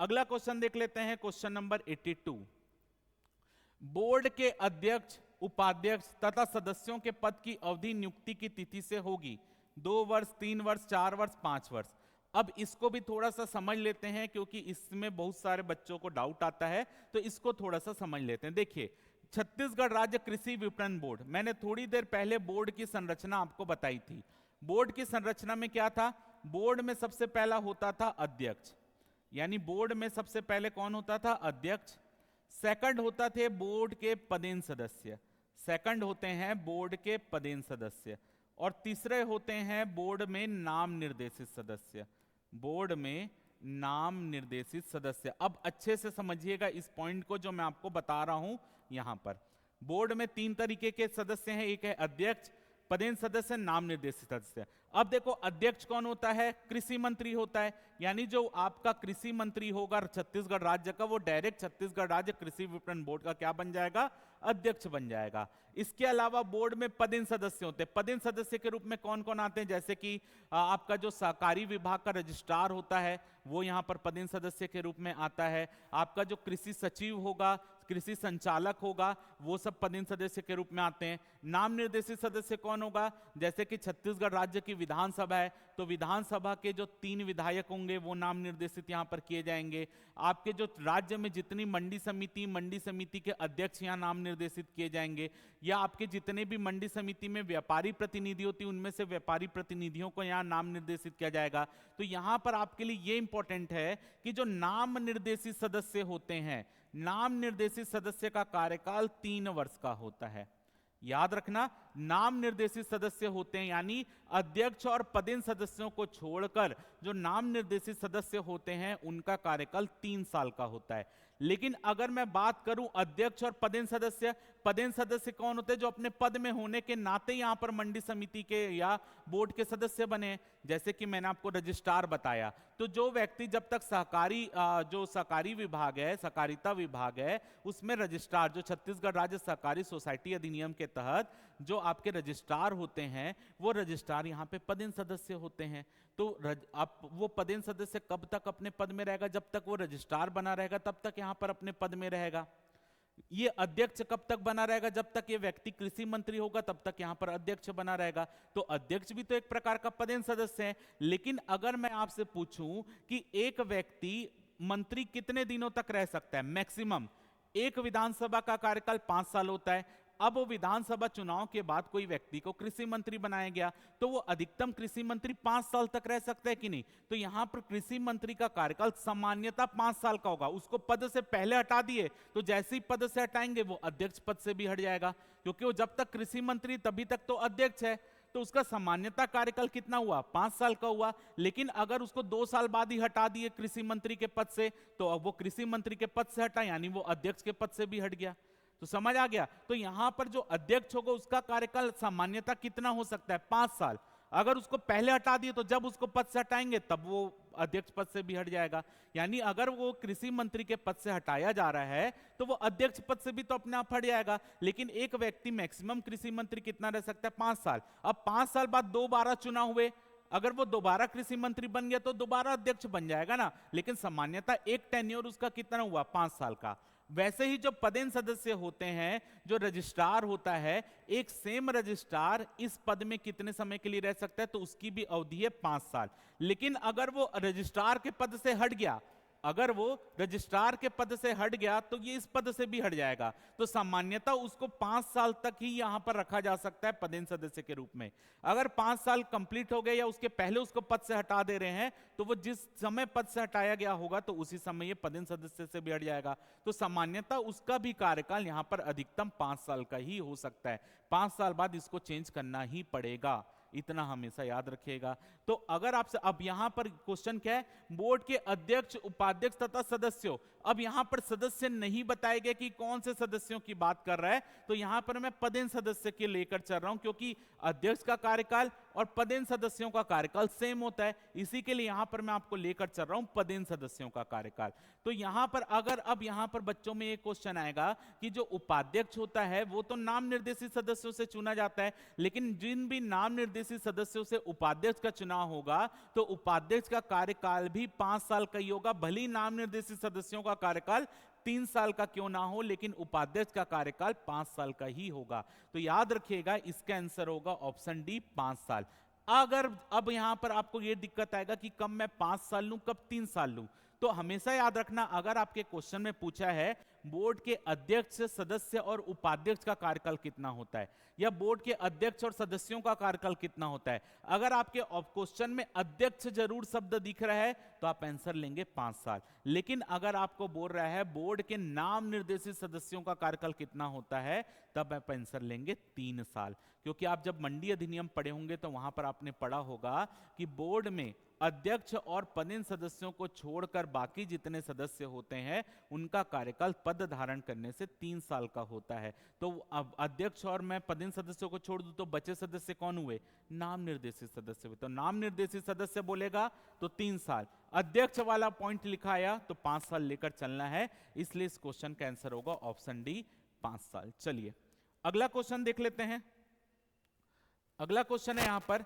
अगला क्वेश्चन देख लेते हैं, क्वेश्चन नंबर 82। बोर्ड के अध्यक्ष, उपाध्यक्ष तथा सदस्यों के पद की अवधि नियुक्ति की तिथि से होगी 2 वर्ष, 3 वर्ष, 4 वर्ष, 5 वर्ष। अब इसको भी थोड़ा सा समझ लेते हैं, क्योंकि इसमें बहुत सारे बच्चों को डाउट आता है, तो इसको थोड़ा सा समझ लेते हैं। देखिए, छत्तीसगढ़ राज्य कृषि विपणन बोर्ड, मैंने थोड़ी देर पहले बोर्ड की संरचना आपको बताई थी। बोर्ड की संरचना में क्या था? बोर्ड में सबसे पहला होता था अध्यक्ष, यानी बोर्ड में सबसे पहले कौन होता था? अध्यक्ष। सेकंड होता थे बोर्ड के पदेन सदस्य, सेकंड होते हैं बोर्ड के पदेन सदस्य, और तीसरे होते हैं बोर्ड में नाम निर्देशित सदस्य, बोर्ड में नाम निर्देशित सदस्य। अब अच्छे से समझिएगा इस पॉइंट को जो मैं आपको बता रहा हूं। यहां पर बोर्ड में 3 तरीके के सदस्य हैं, एक है अध्यक्ष, पदेन सदस्य, नाम निर्देशित सदस्य। अब देखो, अध्यक्ष कौन होता है? कृषि मंत्री होता है, यानी जो आपका कृषि मंत्री होगा छत्तीसगढ़ राज्य का, वो डायरेक्ट छत्तीसगढ़ राज्य कृषि विपणन बोर्ड का क्या बन जाएगा? अध्यक्ष बन जाएगा। इसके अलावा बोर्ड में पदेन सदस्य होते हैं। पदेन सदस्य के रूप में कौन कौन आते हैं? जैसे कि आपका जो सहकारी विभाग का रजिस्ट्रार होता है, वो यहाँ पर पदेन सदस्य के रूप में आता है। आपका जो कृषि सचिव होगा, कृषि संचालक होगा, वो सब पदेन सदस्य के रूप में आते हैं। नाम निर्देशित सदस्य कौन होगा? जैसे कि छत्तीसगढ़ राज्य की विधानसभा है, तो विधानसभा के जो 3 विधायक होंगे वो नाम निर्देशित यहाँ पर किए जाएंगे। आपके जो राज्य में जितनी मंडी समिति के अध्यक्ष यहाँ नाम निर्देशित किए जाएंगे, या आपके जितने भी मंडी समिति में व्यापारी प्रतिनिधि होती है, उनमें से व्यापारी प्रतिनिधियों को यहाँ नाम निर्देशित किया जाएगा। तो यहाँ पर आपके लिए ये इंपॉर्टेंट है कि जो नाम निर्देशित सदस्य होते हैं, नाम निर्देशित सदस्य का कार्यकाल 3 वर्ष का होता है। याद रखना, नाम निर्देशित सदस्य होते हैं, यानी अध्यक्ष और पदेन सदस्यों को छोड़कर जो नाम निर्देशित सदस्य होते हैं उनका कार्यकाल 3 साल का होता है। लेकिन अगर मैं बात करूं अध्यक्ष और पदेन सदस्य कौन होते हैं? जो अपने पद में होने के नाते यहां पर मंडी समिति के या बोर्ड के सदस्य बने। जैसे कि मैंने आपको रजिस्ट्रार बताया, तो जो व्यक्ति जब तक सहकारी विभाग है, सहकारिता विभाग है, उसमें रजिस्ट्रार, जो छत्तीसगढ़ राज्य सहकारी सोसाइटी अधिनियम के तहत जो आपके रजिस्ट्रार होते हैं, वो रजिस्ट्रार यहाँ पे पदेन सदस्य होते हैं। तो आप वो पदेन सदस्य कब तक अपने पद में रहेगा? जब तक वो रजिस्ट्रार बना रहेगा तब तक यहाँ पर अपने पद में रहेगा। ये अध्यक्ष कब तक बना रहेगा? जब तक ये व्यक्ति कृषि मंत्री होगा तब तक यहाँ पर अध्यक्ष बना रहेगा। तो अध्यक्ष भी तो एक प्रकार का पदेन सदस्य है। लेकिन अगर मैं आपसे पूछूं कि एक व्यक्ति मंत्री कितने दिनों तक रह सकता है? मैक्सिमम एक विधानसभा का कार्यकाल 5 साल होता है। अब वो विधानसभा चुनाव के बाद कोई व्यक्ति को कृषि मंत्री बनाया गया, तो वो अधिकतम कृषि मंत्री 5 साल तक रह सकता है कि नहीं? तो यहां पर कृषि मंत्री का कार्यकाल सामान्यतः 5 साल का होगा। उसको पद से पहले हटा दिए तो जैसे ही पद से हटाएंगे वो अध्यक्ष पद से भी हट जाएगा, क्योंकि वो जब तक कृषि मंत्री तभी तक तो अध्यक्ष है। तो उसका सामान्यतः कार्यकाल कितना हुआ? 5 साल का हुआ। लेकिन अगर उसको 2 साल बाद ही हटा दिए कृषि मंत्री के पद से, तो अब वो कृषि मंत्री के पद से हटा, यानी वो अध्यक्ष के पद से भी हट गया। तो समझ आ गया। तो यहां पर जो अध्यक्ष होगा उसका कार्यकाल सामान्यतः कितना हो सकता है, 5 साल। अगर उसको पहले हटा दिए तो जब उसको पद से हटाएंगे तब वो अध्यक्ष पद से भी हट जाएगा। यानी अगर वो कृषि मंत्री के पद से हटाया जा रहा है तो वो अध्यक्ष पद से भी तो अपने आप हट जाएगा। लेकिन एक व्यक्ति मैक्सिमम कृषि मंत्री कितना रह सकता है, 5 साल। अब 5 साल बाद दोबारा चुनाव हुए, अगर वो दोबारा कृषि मंत्री बन गया तो दोबारा अध्यक्ष बन जाएगा ना। लेकिन सामान्यतः एक टेन्योर उसका कितना हुआ, 5 साल का। वैसे ही जो पदेन सदस्य होते हैं, जो रजिस्ट्रार होता है, एक सेम रजिस्ट्रार इस पद में कितने समय के लिए रह सकता है, तो उसकी भी अवधि है 5 साल। लेकिन अगर वो रजिस्ट्रार के पद से हट गया, अगर वो रजिस्ट्रार के पद से हट गया तो ये इस पद से भी हट जाएगा। तो सामान्यतः उसको 5 साल तक ही यहां पर रखा जा सकता है पदेन सदस्य के रूप में। अगर 5 साल कंप्लीट हो गए या उसके पहले उसको पद से हटा दे रहे हैं तो वो जिस समय पद से हटाया गया होगा तो उसी समय ये पदेन सदस्य से भी हट जाएगा। तो सामान्यतः उसका भी कार्यकाल यहां पर अधिकतम 5 साल का ही हो सकता है। 5 साल बाद इसको चेंज करना ही पड़ेगा, इतना हमेशा याद रखिएगा। तो अगर आपसे अब यहां पर क्वेश्चन क्या है, बोर्ड के अध्यक्ष, उपाध्यक्ष तथा सदस्यों। अब यहां पर सदस्य नहीं बताए गए कि कौन से सदस्यों की बात कर रहा है, तो यहां पर मैं पदेन सदस्य के लेकर चल रहा हूं, क्योंकि अध्यक्ष का कार्यकाल और पदेन सदस्यों का कार्यकाल सेम होता है। इसी के लिए यहां पर मैं आपको लेकर चल रहा हूं पदेन सदस्यों का कार्यकाल। तो यहां पर अगर अब यहां पर बच्चों में एक क्वेश्चन आएगा कि जो उपाध्यक्ष होता है वो तो नाम निर्देशित सदस्यों से चुना जाता है, लेकिन जिन भी नाम निर्देशित सदस्यों से उपाध्यक्ष का चुनाव होगा तो उपाध्यक्ष का कार्यकाल भी 5 साल का ही होगा। भले ही नाम निर्देशित सदस्यों का कार्यकाल 3 साल का क्यों ना हो, लेकिन उपाध्यक्ष का कार्यकाल 5 साल का ही होगा। तो याद रखिएगा इसका आंसर होगा ऑप्शन डी, 5 साल। अगर अब यहां पर आपको यह दिक्कत आएगा कि कब मैं 5 साल लूं, कब 3 साल लूं, तो हमेशा याद रखना, अगर आपके क्वेश्चन में पूछा है बोर्ड के अध्यक्ष, सदस्य और उपाध्यक्ष का कार्यकाल कितना होता है, या बोर्ड के अध्यक्ष और सदस्यों का कार्यकाल कितना होता है, अगर आपके क्वेश्चन में अध्यक्ष जरूर शब्द दिख रहा है तो आप आंसर लेंगे 5 साल। लेकिन अगर आपको बोल रहा है बोर्ड के नाम निर्देशित सदस्यों का कार्यकाल कितना होता है, तब आप आंसर लेंगे 3 साल। क्योंकि आप जब मंडी अधिनियम पढ़े होंगे तो वहां पर आपने पढ़ा होगा कि बोर्ड में अध्यक्ष और पदेन सदस्यों को छोड़कर बाकी जितने सदस्य होते हैं उनका कार्यकाल पद धारण करने से 3 साल का होता है। तो अब अध्यक्ष और मैं पदेन सदस्यों को छोड़ दूं तो बचे सदस्य कौन हुए, नाम निर्देशित सदस्य हुए। तो नाम निर्देशित सदस्य बोलेगा तो 3 साल, अध्यक्ष वाला पॉइंट लिखा आया तो 5 साल लेकर चलना है, इसलिए इस क्वेश्चन का आंसर होगा ऑप्शन डी, 5 साल। चलिए अगला क्वेश्चन देख लेते हैं। अगला क्वेश्चन है यहां पर,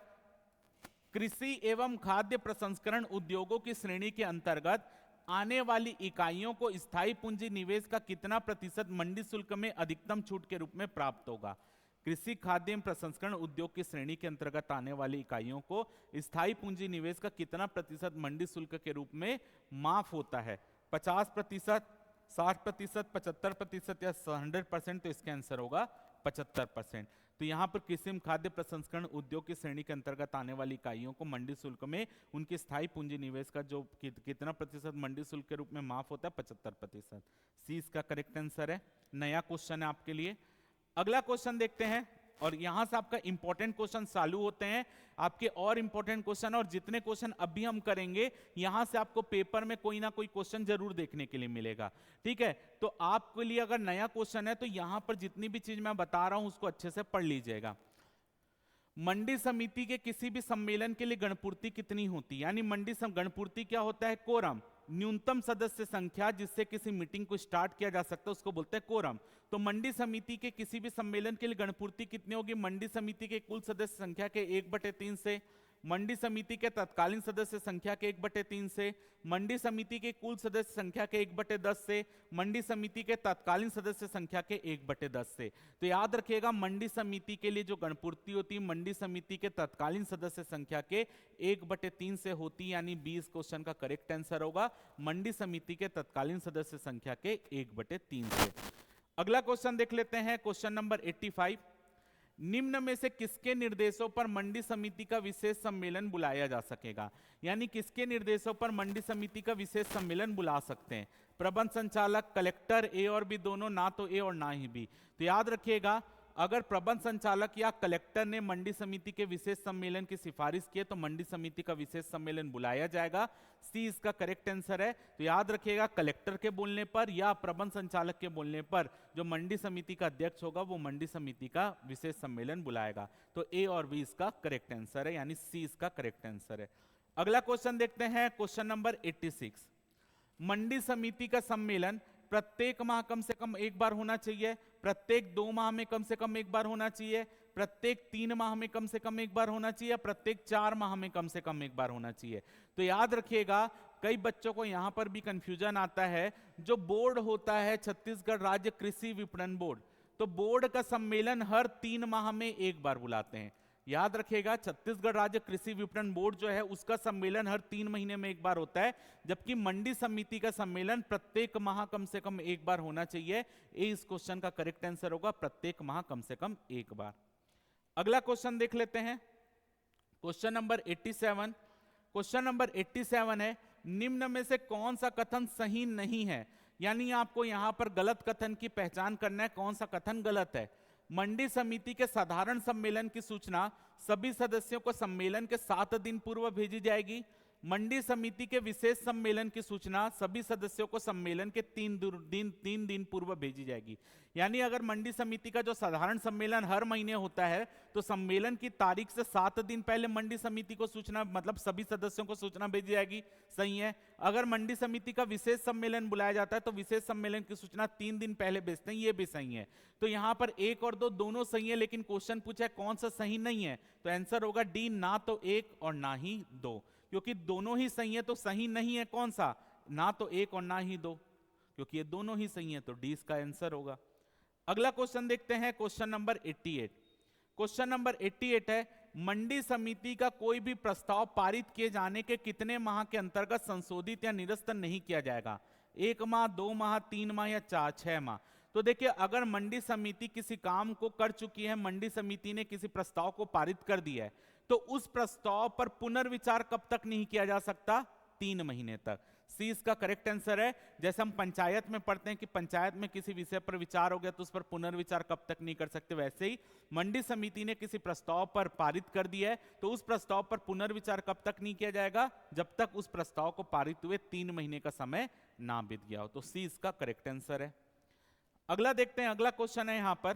कृषि एवं खाद्य प्रसंस्करण उद्योगों की श्रेणी के अंतर्गत आने वाली इकाइयों को स्थायी पूंजी निवेश का कितना प्रतिशत मंडी शुल्क में अधिकतम छूट के रूप में प्राप्त होगा। कृषि खाद्य एवं प्रसंस्करण उद्योग की श्रेणी के अंतर्गत आने वाली इकाइयों को स्थायी पूंजी निवेश का कितना प्रतिशत मंडी शुल्क के रूप में माफ होता है, 50%, 60%, 75% या 100%। तो इसका आंसर होगा 75%। तो यहां पर कृषि एवं खाद्य प्रसंस्करण उद्योग की श्रेणी के अंतर्गत आने वाली इकाइयों को मंडी शुल्क में उनके स्थायी पूंजी निवेश का जो कितना प्रतिशत मंडी शुल्क के रूप में माफ होता है, 75%। सी इसका करेक्ट आंसर है। नया क्वेश्चन है आपके लिए। अगला क्वेश्चन देखते हैं, और यहां से आपका इंपॉर्टेंट क्वेश्चन चालू होते हैं, आपके और इंपॉर्टेंट क्वेश्चन, और जितने क्वेश्चन अभी हम करेंगे यहां से आपको पेपर में कोई ना कोई क्वेश्चन जरूर देखने के लिए मिलेगा। ठीक है, तो आपके लिए अगर नया क्वेश्चन है तो यहां पर जितनी भी चीज मैं बता रहा हूं उसको अच्छे से पढ़ लीजिएगा। मंडी समिति के किसी भी सम्मेलन के लिए गणपूर्ति कितनी होती है, यानी मंडी गणपूर्ति क्या होता है, कोरम, न्यूनतम सदस्य संख्या जिससे किसी मीटिंग को स्टार्ट किया जा सकता है उसको बोलते हैं कोरम। तो मंडी समिति के किसी भी सम्मेलन के लिए गणपूर्ति कितनी होगी, मंडी समिति के कुल सदस्य संख्या के 1/3 से, मंडी समिति के तत्कालीन सदस्य संख्या के 1/3 से, मंडी समिति के कुल सदस्य संख्या के 1/10 से, मंडी समिति के तत्कालीन सदस्य संख्या के 1/10 से। तो याद रखिएगा मंडी समिति के लिए जो गणपूर्ति होती है मंडी समिति के तत्कालीन सदस्य संख्या के 1/3 से होती, यानी 20 क्वेश्चन का करेक्ट आंसर होगा मंडी समिति के तत्कालीन सदस्य संख्या के 1/3 से। अगला क्वेश्चन देख लेते हैं, क्वेश्चन नंबर 85। निम्न में से किसके निर्देशों पर मंडी समिति का विशेष सम्मेलन बुलाया जा सकेगा, यानी किसके निर्देशों पर मंडी समिति का विशेष सम्मेलन बुला सकते हैं, प्रबंध संचालक, कलेक्टर, ए और बी दोनों, ना तो ए और ना ही बी। तो याद रखिएगा अगर प्रबंध संचालक या कलेक्टर ने मंडी समिति के विशेष सम्मेलन की सिफारिश की तो मंडी समिति का विशेष सम्मेलन बुलाया जाएगा। सी इसका करेक्ट आंसर है। तो याद रखिएगा, कलेक्टर के बोलने पर या प्रबंध संचालक के बोलने पर जो मंडी समिति का अध्यक्ष होगा वो मंडी समिति का विशेष सम्मेलन बुलाएगा। तो ए और बी इसका करेक्ट आंसर है, यानी सी इसका करेक्ट आंसर है। अगला क्वेश्चन देखते हैं, क्वेश्चन नंबर 86। मंडी समिति का सम्मेलन प्रत्येक माह कम से कम एक बार होना चाहिए, प्रत्येक 2 माह में कम से कम एक बार होना चाहिए, प्रत्येक 3 माह में कम से कम एक बार होना चाहिए, प्रत्येक 4 माह में कम से कम एक बार होना चाहिए। तो याद रखिएगा, कई बच्चों को यहां पर भी कंफ्यूजन आता है। जो बोर्ड होता है छत्तीसगढ़ राज्य कृषि विपणन बोर्ड, तो बोर्ड का सम्मेलन हर 3 माह में एक बार बुलाते हैं। याद रखिएगा, छत्तीसगढ़ राज्य कृषि विपणन बोर्ड जो है उसका सम्मेलन हर 3 महीने में एक बार होता है, जबकि मंडी समिति का सम्मेलन प्रत्येक माह कम से कम एक बार होना चाहिए। ए इस क्वेश्चन का करेक्ट आंसर होगा, प्रत्येक माह कम से कम एक बार। अगला क्वेश्चन देख लेते हैं, क्वेश्चन नंबर 87। क्वेश्चन नंबर 87 है, निम्न में से कौन सा कथन सही नहीं है? यानी आपको यहां पर गलत कथन की पहचान करना है, कौन सा कथन गलत है। मंडी समिति के साधारण सम्मेलन की सूचना सभी सदस्यों को सम्मेलन के 7 दिन पूर्व भेजी जाएगी। मंडी समिति के विशेष सम्मेलन की सूचना सभी सदस्यों को सम्मेलन के 3 दिन पूर्व भेजी जाएगी। यानी अगर मंडी समिति का जो साधारण सम्मेलन हर महीने होता है तो सम्मेलन की तारीख से 7 दिन पहले मंडी समिति को सूचना, मतलब सभी सदस्यों को सूचना भेजी जाएगी, सही है। अगर मंडी समिति का विशेष सम्मेलन बुलाया जाता है तो विशेष सम्मेलन की सूचना 3 दिन पहले भेजते हैं, ये भी सही है। तो यहां पर 1 और 2 दोनों सही है, लेकिन क्वेश्चन पूछा है कौन सा सही नहीं है, तो आंसर होगा डी, ना तो 1 और ना ही 2। क्योंकि दोनों ही सही है तो सही नहीं है कौन सा, ना तो 1 और ना ही 2, क्योंकि ये दोनों ही सही है तो डी इसका आंसर होगा। अगला क्वेश्चन देखते हैं, क्वेश्चन नंबर 88। क्वेश्चन नंबर 88 है, मंडी समिति का कोई भी प्रस्ताव पारित किए जाने के कितने माह के अंतर्गत संशोधित या निरस्त नहीं किया जाएगा? 1 माह, 2 माह, 3 माह या 6 माह? तो देखिए, अगर मंडी समिति किसी काम को कर चुकी है, मंडी समिति ने किसी प्रस्ताव को पारित कर दिया है, तो उस प्रस्ताव पर पुनर्विचार कब तक नहीं किया जा सकता? 3 महीने तक। सी इसका करेक्ट आंसर है। जैसे हम पंचायत में पढ़ते हैं कि पंचायत में किसी विषय पर विचार हो गया तो उस पर पुनर्विचार कब तक नहीं कर सकते, वैसे ही मंडी समिति ने किसी प्रस्ताव पर पारित कर दिया है तो उस प्रस्ताव पर पुनर्विचार कब तक नहीं किया जाएगा? जब तक उस प्रस्ताव को पारित हुए 3 महीने का समय ना बीत गया हो। तो सी इसका करेक्ट आंसर है। अगला देखते हैं, अगला क्वेश्चन है यहां पर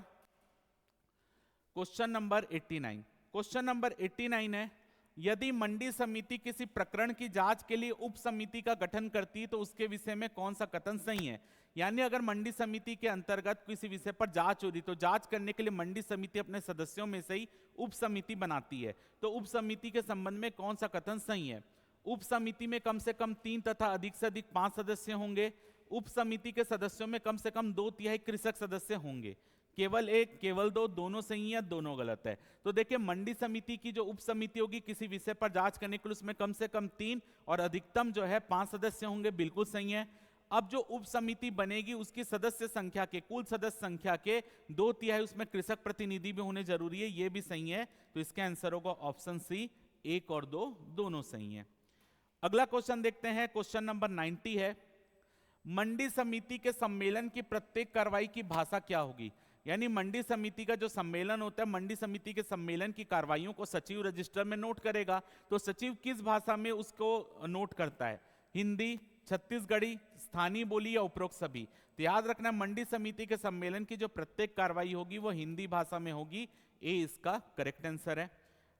क्वेश्चन नंबर 89। क्वेश्चन नंबर 89 है, यदि मंडी समिति किसी प्रकरण की जांच के लिए उप समिति का गठन करती है तो उसके विषय में कौन सा कथन सही है? यानी अगर मंडी समिति के अंतर्गत किसी विषय पर जांच हो रही तो जांच करने के लिए मंडी समिति अपने सदस्यों में से ही उप समिति बनाती है, तो उप समिति के संबंध में कौन सा कथन सही है? उप समिति में कम से कम 3 तथा अधिक से अधिक 5 सदस्य होंगे। उप समिति के सदस्यों में कम से कम 2/3 कृषक सदस्य होंगे। केवल 1, केवल 2, दोनों सही है, दोनों गलत है। तो देखिए, मंडी समिति की जो उप समिति होगी किसी विषय पर जांच करने के लिए उसमें कम से कम 3 और अधिकतम जो है 5 सदस्य होंगे, बिल्कुल सही है। अब जो उप समिति बनेगी उसकी सदस्य संख्या के, कुल सदस्य संख्या के 2/3 उसमें कृषक प्रतिनिधि भी होने जरूरी है, ये भी सही है। तो इसका आंसर होगा ऑप्शन सी, 1 और 2 दोनों सही है। अगला क्वेश्चन देखते हैं, क्वेश्चन नंबर 90 है, मंडी समिति के सम्मेलन की प्रत्येक कार्रवाई की भाषा क्या होगी? यानी मंडी समिति का जो सम्मेलन होता है, मंडी समिति के सम्मेलन की कार्रवाइयों को सचिव रजिस्टर में नोट करेगा, तो सचिव किस भाषा में उसको नोट करता है? हिंदी, छत्तीसगढ़ी, स्थानीय बोली या उपरोक्त सभी? तो याद रखना, मंडी समिति के सम्मेलन की जो प्रत्येक कार्रवाई होगी वो हिंदी भाषा में होगी। ए इसका करेक्ट आंसर है।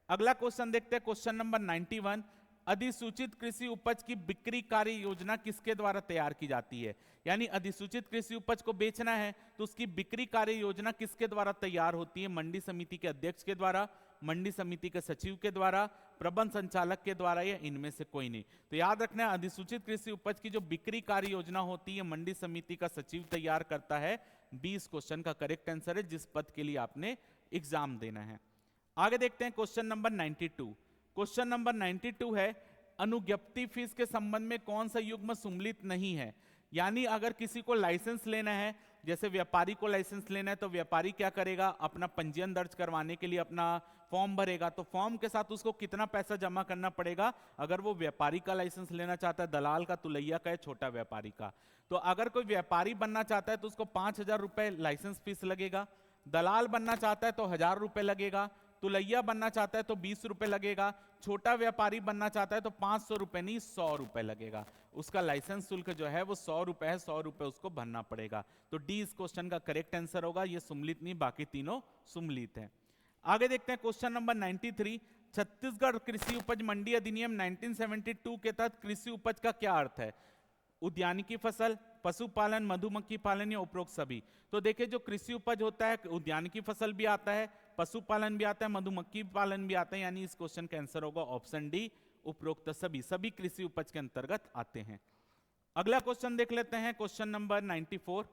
अगला क्वेश्चन देखते हैं, क्वेश्चन नंबर 91, अधिसूचित कृषि उपज की बिक्री कार्य योजना किसके द्वारा तैयार की जाती है? यानी अधिसूचित कृषि उपज को बेचना है तो उसकी बिक्री कार्य योजना किसके द्वारा तैयार होती है? मंडी समिति के अध्यक्ष के द्वारा, मंडी समिति के सचिव के द्वारा, प्रबंध संचालक के द्वारा, या इनमें से कोई नहीं? तो याद रखना, अधिसूचित कृषि उपज की जो बिक्री कार्य योजना होती है मंडी समिति का सचिव तैयार करता है। 20 क्वेश्चन का करेक्ट आंसर है जिस पद के लिए आपने एग्जाम देना है। आगे देखते हैं, क्वेश्चन नंबर 92। क्वेश्चन नंबर 92 है, अनुज्ञप्ति फीस के संबंध में कौन सा युग्म सम्मिलित नहीं है? यानी अगर किसी को लाइसेंस लेना है, जैसे व्यापारी को लाइसेंस लेना है, तो व्यापारी क्या करेगा? अपना पंजीयन दर्ज करवाने के लिए अपना फॉर्म भरेगा, तो फॉर्म के साथ उसको कितना पैसा जमा करना पड़ेगा? अगर वो व्यापारी का लाइसेंस लेना चाहता है, दलाल का, तुलैया का, छोटा व्यापारी का, तो अगर कोई व्यापारी बनना चाहता है तो उसको 5,000 रुपए लाइसेंस फीस लगेगा। दलाल बनना चाहता है तो 1000 रुपए लगेगा, तुलैया बनना चाहता है तो 20 रुपए लगेगा, छोटा व्यापारी बनना चाहता है तो 500 रुपए नहीं 100 रुपए लगेगा। उसका लाइसेंस शुल्क जो है वो 100 रुपए है, 100 रुपए उसको भरना पड़ेगा। तो डी इस क्वेश्चन का करेक्ट आंसर होगा। ये सुमलित नहीं, बाकी तीनों सुमलित है। आगे देखते हैं क्वेश्चन नंबर 93। छत्तीसगढ़ कृषि उपज मंडी अधिनियम 1972 के तहत कृषि उपज का क्या अर्थ है? उद्यानिकी फसल, पशुपालन, मधुमक्खी पालन या उपरोक्त सभी। तो देखिए जो कृषि उपज होता है, उद्यानिकी फसल भी आता है, पशुपालन भी आता है, मधुमक्खी पालन भी आता है, यानी इस क्वेश्चन का आंसर होगा ऑप्शन डी, उपरोक्त सभी। सभी कृषि उपज के अंतर्गत आते हैं। अगला क्वेश्चन देख लेते हैं, क्वेश्चन नंबर 94।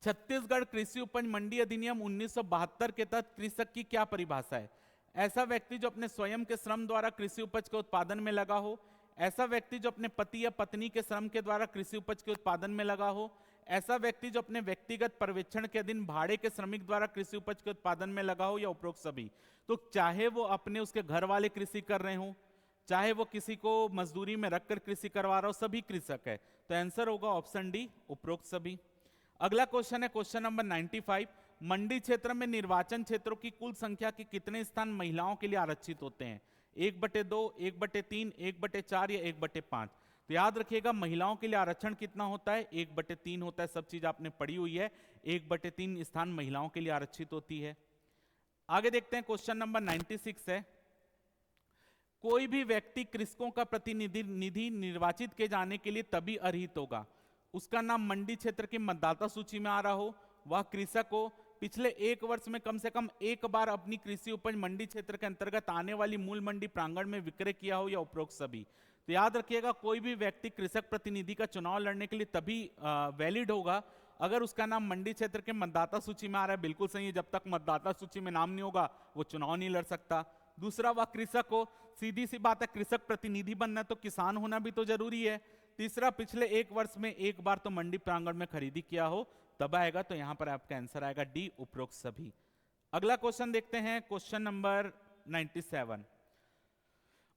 छत्तीसगढ़ कृषि उपज मंडी अधिनियम 1972 के तहत कृषक की क्या परिभाषा है? ऐसा व्यक्ति जो अपने स्वयं के श्रम द्वारा कृषि उपज के उत्पादन में लगा हो, ऐसा व्यक्ति जो अपने पति या पत्नी के श्रम के द्वारा कृषि उपज के उत्पादन में लगा हो, ऐसा व्यक्ति जो अपने व्यक्तिगत पर्यवेक्षण के अधीन भाड़े के श्रमिक द्वारा कृषि उपज के उत्पादन में लगा हो, या उपरोक्त सभी। तो चाहे वो अपने उसके घर वाले कृषि कर रहे हो, चाहे वो किसी को मजदूरी में रखकर कृषि करवा रहा हो, सभी कृषक है। तो आंसर होगा ऑप्शन डी, उपरोक्त सभी। अगला क्वेश्चन है क्वेश्चन नंबर 95। मंडी क्षेत्र में निर्वाचन क्षेत्रों की कुल संख्या के कितने स्थान महिलाओं के लिए आरक्षित होते हैं? 1/2, 1/3, 1/4 या 1/5? तो याद रखिएगा महिलाओं के लिए आरक्षण कितना होता है? 1/3 होता है। सब चीज आपने पढ़ी हुई है। 1/3 स्थान महिलाओं के लिए आरक्षित होती है। आगे देखते हैं क्वेश्चन नंबर 96 है। कोई भी व्यक्ति कृषकों का प्रतिनिधि निर्वाचित किए जाने के लिए तभी अर्हित होगा, उसका नाम मंडी क्षेत्र की मतदाता सूची में आ रहा हो, वह कृषक हो, पिछले 1 वर्ष में कम से कम एक बार अपनी कृषि उपज मंडी क्षेत्र के अंतर्गत आने वाली मूल मंडी प्रांगण में विक्रय किया हो, या उपरोक्त सभी। तो याद रखिएगा कोई भी व्यक्ति कृषक प्रतिनिधि का चुनाव लड़ने के लिए तभी वैलिड होगा अगर उसका नाम मंडी क्षेत्र के मतदाता सूची में आ रहा है। बिल्कुल सही है, जब तक मतदाता सूची में नाम नहीं होगा वो चुनाव नहीं लड़ सकता। दूसरा, वह कृषक हो, सीधी सी बात है, कृषक प्रतिनिधि बनना तो किसान होना भी तो जरूरी है। तीसरा, पिछले 1 वर्ष में एक बार तो मंडी प्रांगण में खरीदी किया हो, तब आएगा। तो यहां पर आपका आंसर आएगा डी, उपरोक्त सभी। अगला क्वेश्चन देखते हैं, क्वेश्चन नंबर 97।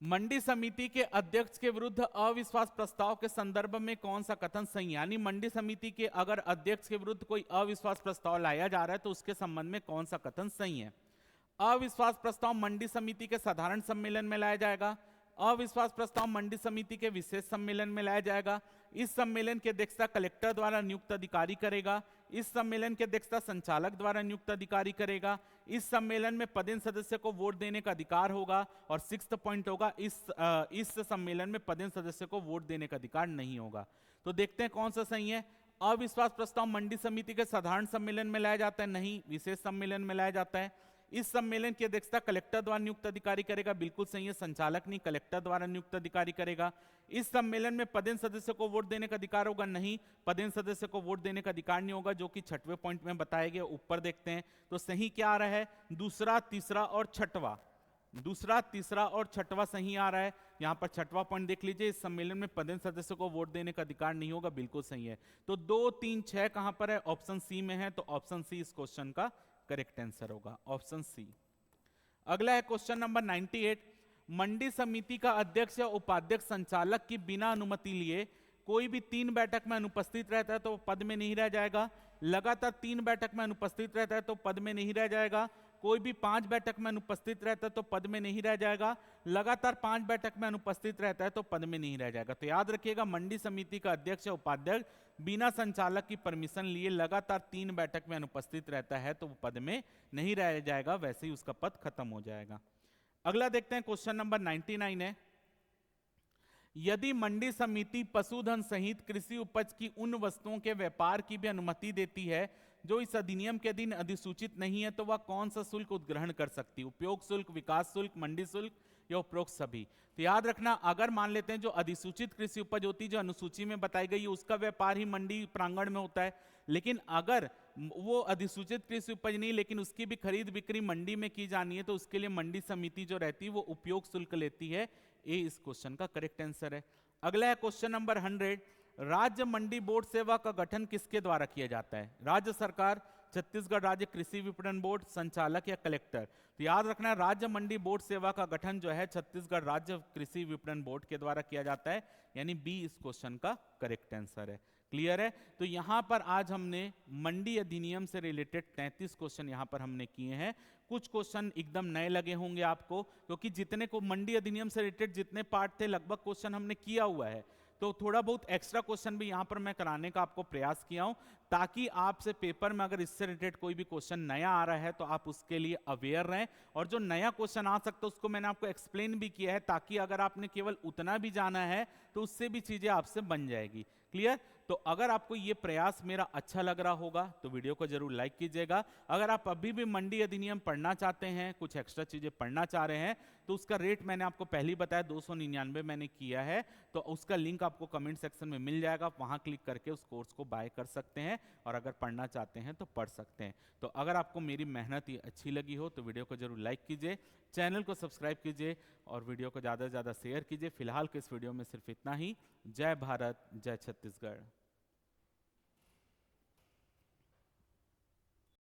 मंडी समिति के अध्यक्ष के विरुद्ध अविश्वास प्रस्ताव के संदर्भ में कौन सा कथन सही है? यानी मंडी समिति के अगर अध्यक्ष के विरुद्ध कोई अविश्वास प्रस्ताव लाया जा रहा है तो उसके संबंध में कौन सा कथन सही है? अविश्वास प्रस्ताव मंडी समिति के साधारण सम्मेलन में लाया जाएगा, अविश्वास प्रस्ताव मंडी समिति के विशेष सम्मेलन में लाया जाएगा, इस सम्मेलन की अध्यक्षता कलेक्टर द्वारा नियुक्त अधिकारी करेगा, इस सम्मेलन की अध्यक्षता संचालक द्वारा नियुक्त अधिकारी करेगा, इस सम्मेलन में पदेन सदस्य को वोट देने का अधिकार होगा, और 6th पॉइंट होगा इस सम्मेलन में पदेन सदस्य को वोट देने का अधिकार नहीं होगा। तो देखते हैं कौन सा सही है। अविश्वास प्रस्ताव मंडी समिति के साधारण सम्मेलन में लाया जाता है, नहीं, विशेष सम्मेलन में लाया जाता है। इस सम्मेलन की अध्यक्षता कलेक्टर द्वारा नियुक्त अधिकारी करेगा, बिल्कुल सही है, संचालक नहीं, कलेक्टर द्वारा नियुक्त अधिकारी करेगा। इस सम्मेलन में पदेन सदस्य को वोट देने का अधिकार होगा, नहीं, पदेन सदस्य को वोट देने का अधिकार नहीं होगा, जो कि 6वें पॉइंट में बताया गया। ऊपर देखते हैं तो सही क्या आ रहा है, दूसरा, तीसरा और छठवां। दूसरा, तीसरा और छठवां सही आ रहा है। यहां पर 6वां पॉइंट देख लीजिए, इस सम्मेलन में पदेन सदस्य को वोट देने का अधिकार नहीं होगा, बिल्कुल सही है। तो 2, 3, 6 कहां पर है? ऑप्शन सी में है। तो ऑप्शन सी इस क्वेश्चन का करेक्ट आंसर होगा, ऑप्शन सी। अगला है क्वेश्चन नंबर 98। मंडी समिति का अध्यक्ष या उपाध्यक्ष संचालक की बिना अनुमति लिए कोई भी 3 बैठक में अनुपस्थित रहता है तो पद में नहीं रह जाएगा, लगातार 3 बैठक में अनुपस्थित रहता है तो पद में नहीं रह जाएगा, कोई भी 5 बैठक में अनुपस्थित रहता है तो पद में नहीं रह जाएगा, लगातार 5 बैठक में अनुपस्थित रहता है तो पद में नहीं रह जाएगा। तो याद रखिएगा मंडी समिति का अध्यक्ष या उपाध्यक्ष बिना संचालक की परमिशन लिए लगातार 3 बैठक में अनुपस्थित रहता है तो वो पद में नहीं रह जाएगा, वैसे ही उसका पद खत्म हो जाएगा। अगला देखते हैं, क्वेश्चन नंबर 99 है। यदि मंडी समिति पशुधन सहित कृषि उपज की उन वस्तुओं के व्यापार की भी अनुमति देती है जो इस अधिनियम के अधीन अधिसूचित नहीं है, तो वह कौन सा शुल्क उद्ग्रहण कर सकती है? उपयोग शुल्क, विकास शुल्क, मंडी शुल्क या उपरोक्त सभी? तो याद रखना, अगर मान लेते हैं जो अधिसूचित कृषि उपज होती है, जो अनुसूची में बताई गई है, उसका व्यापार ही मंडी प्रांगण में होता है। लेकिन अगर वो अधिसूचित कृषि उपज नहीं, लेकिन उसकी भी खरीद बिक्री मंडी में की जानी है, तो उसके लिए मंडी समिति जो रहती है वो उपयोग शुल्क लेती है। ए इस क्वेश्चन का करेक्ट आंसर है। अगला है क्वेश्चन नंबर 100। राज्य मंडी बोर्ड सेवा का गठन किसके द्वारा किया जाता है? राज्य सरकार, छत्तीसगढ़ राज्य कृषि विपणन बोर्ड, संचालक या कलेक्टर? तो याद रखना, राज्य मंडी बोर्ड सेवा का गठन जो है छत्तीसगढ़ राज्य कृषि विपणन बोर्ड के द्वारा किया जाता है, यानी बी इस क्वेश्चन का करेक्ट आंसर है। क्लियर है? तो यहाँ पर आज हमने मंडी अधिनियम से रिलेटेड 33 क्वेश्चन यहाँ पर हमने किए हैं। कुछ क्वेश्चन एकदम नए लगे होंगे आपको, क्योंकि जितने को मंडी अधिनियम से रिलेटेड जितने पार्ट थे लगभग क्वेश्चन हमने किया हुआ है, तो थोड़ा बहुत एक्स्ट्रा क्वेश्चन भी यहाँ पर मैं कराने का आपको प्रयास किया हूँ, ताकि आपसे पेपर में अगर इससे रिलेटेड कोई भी क्वेश्चन नया आ रहा है तो आप उसके लिए अवेयर रहें। और जो नया क्वेश्चन आ सकता है उसको मैंने आपको एक्सप्लेन भी किया है, ताकि अगर आपने केवल उतना भी जाना है तो उससे भी चीजें आपसे बन जाएगी। क्लियर? तो अगर आपको ये प्रयास मेरा अच्छा लग रहा होगा तो वीडियो को जरूर लाइक कीजिएगा। अगर आप अभी भी मंडी अधिनियम पढ़ना चाहते हैं, कुछ एक्स्ट्रा चीजें पढ़ना चाह रहे हैं, तो उसका रेट मैंने आपको पहले ही बताया 299 मैंने किया है, तो उसका लिंक आपको कमेंट सेक्शन में मिल जाएगा, आप वहां क्लिक करके उस कोर्स को बाय कर सकते हैं और अगर पढ़ना चाहते हैं तो पढ़ सकते हैं। तो अगर आपको मेरी मेहनत ये अच्छी लगी हो तो वीडियो को जरूर लाइक कीजिए, चैनल को सब्सक्राइब कीजिए और वीडियो को ज़्यादा से ज़्यादा शेयर कीजिए। फिलहाल के इस वीडियो में सिर्फ इतना ही। जय भारत, जय छत्तीसगढ़।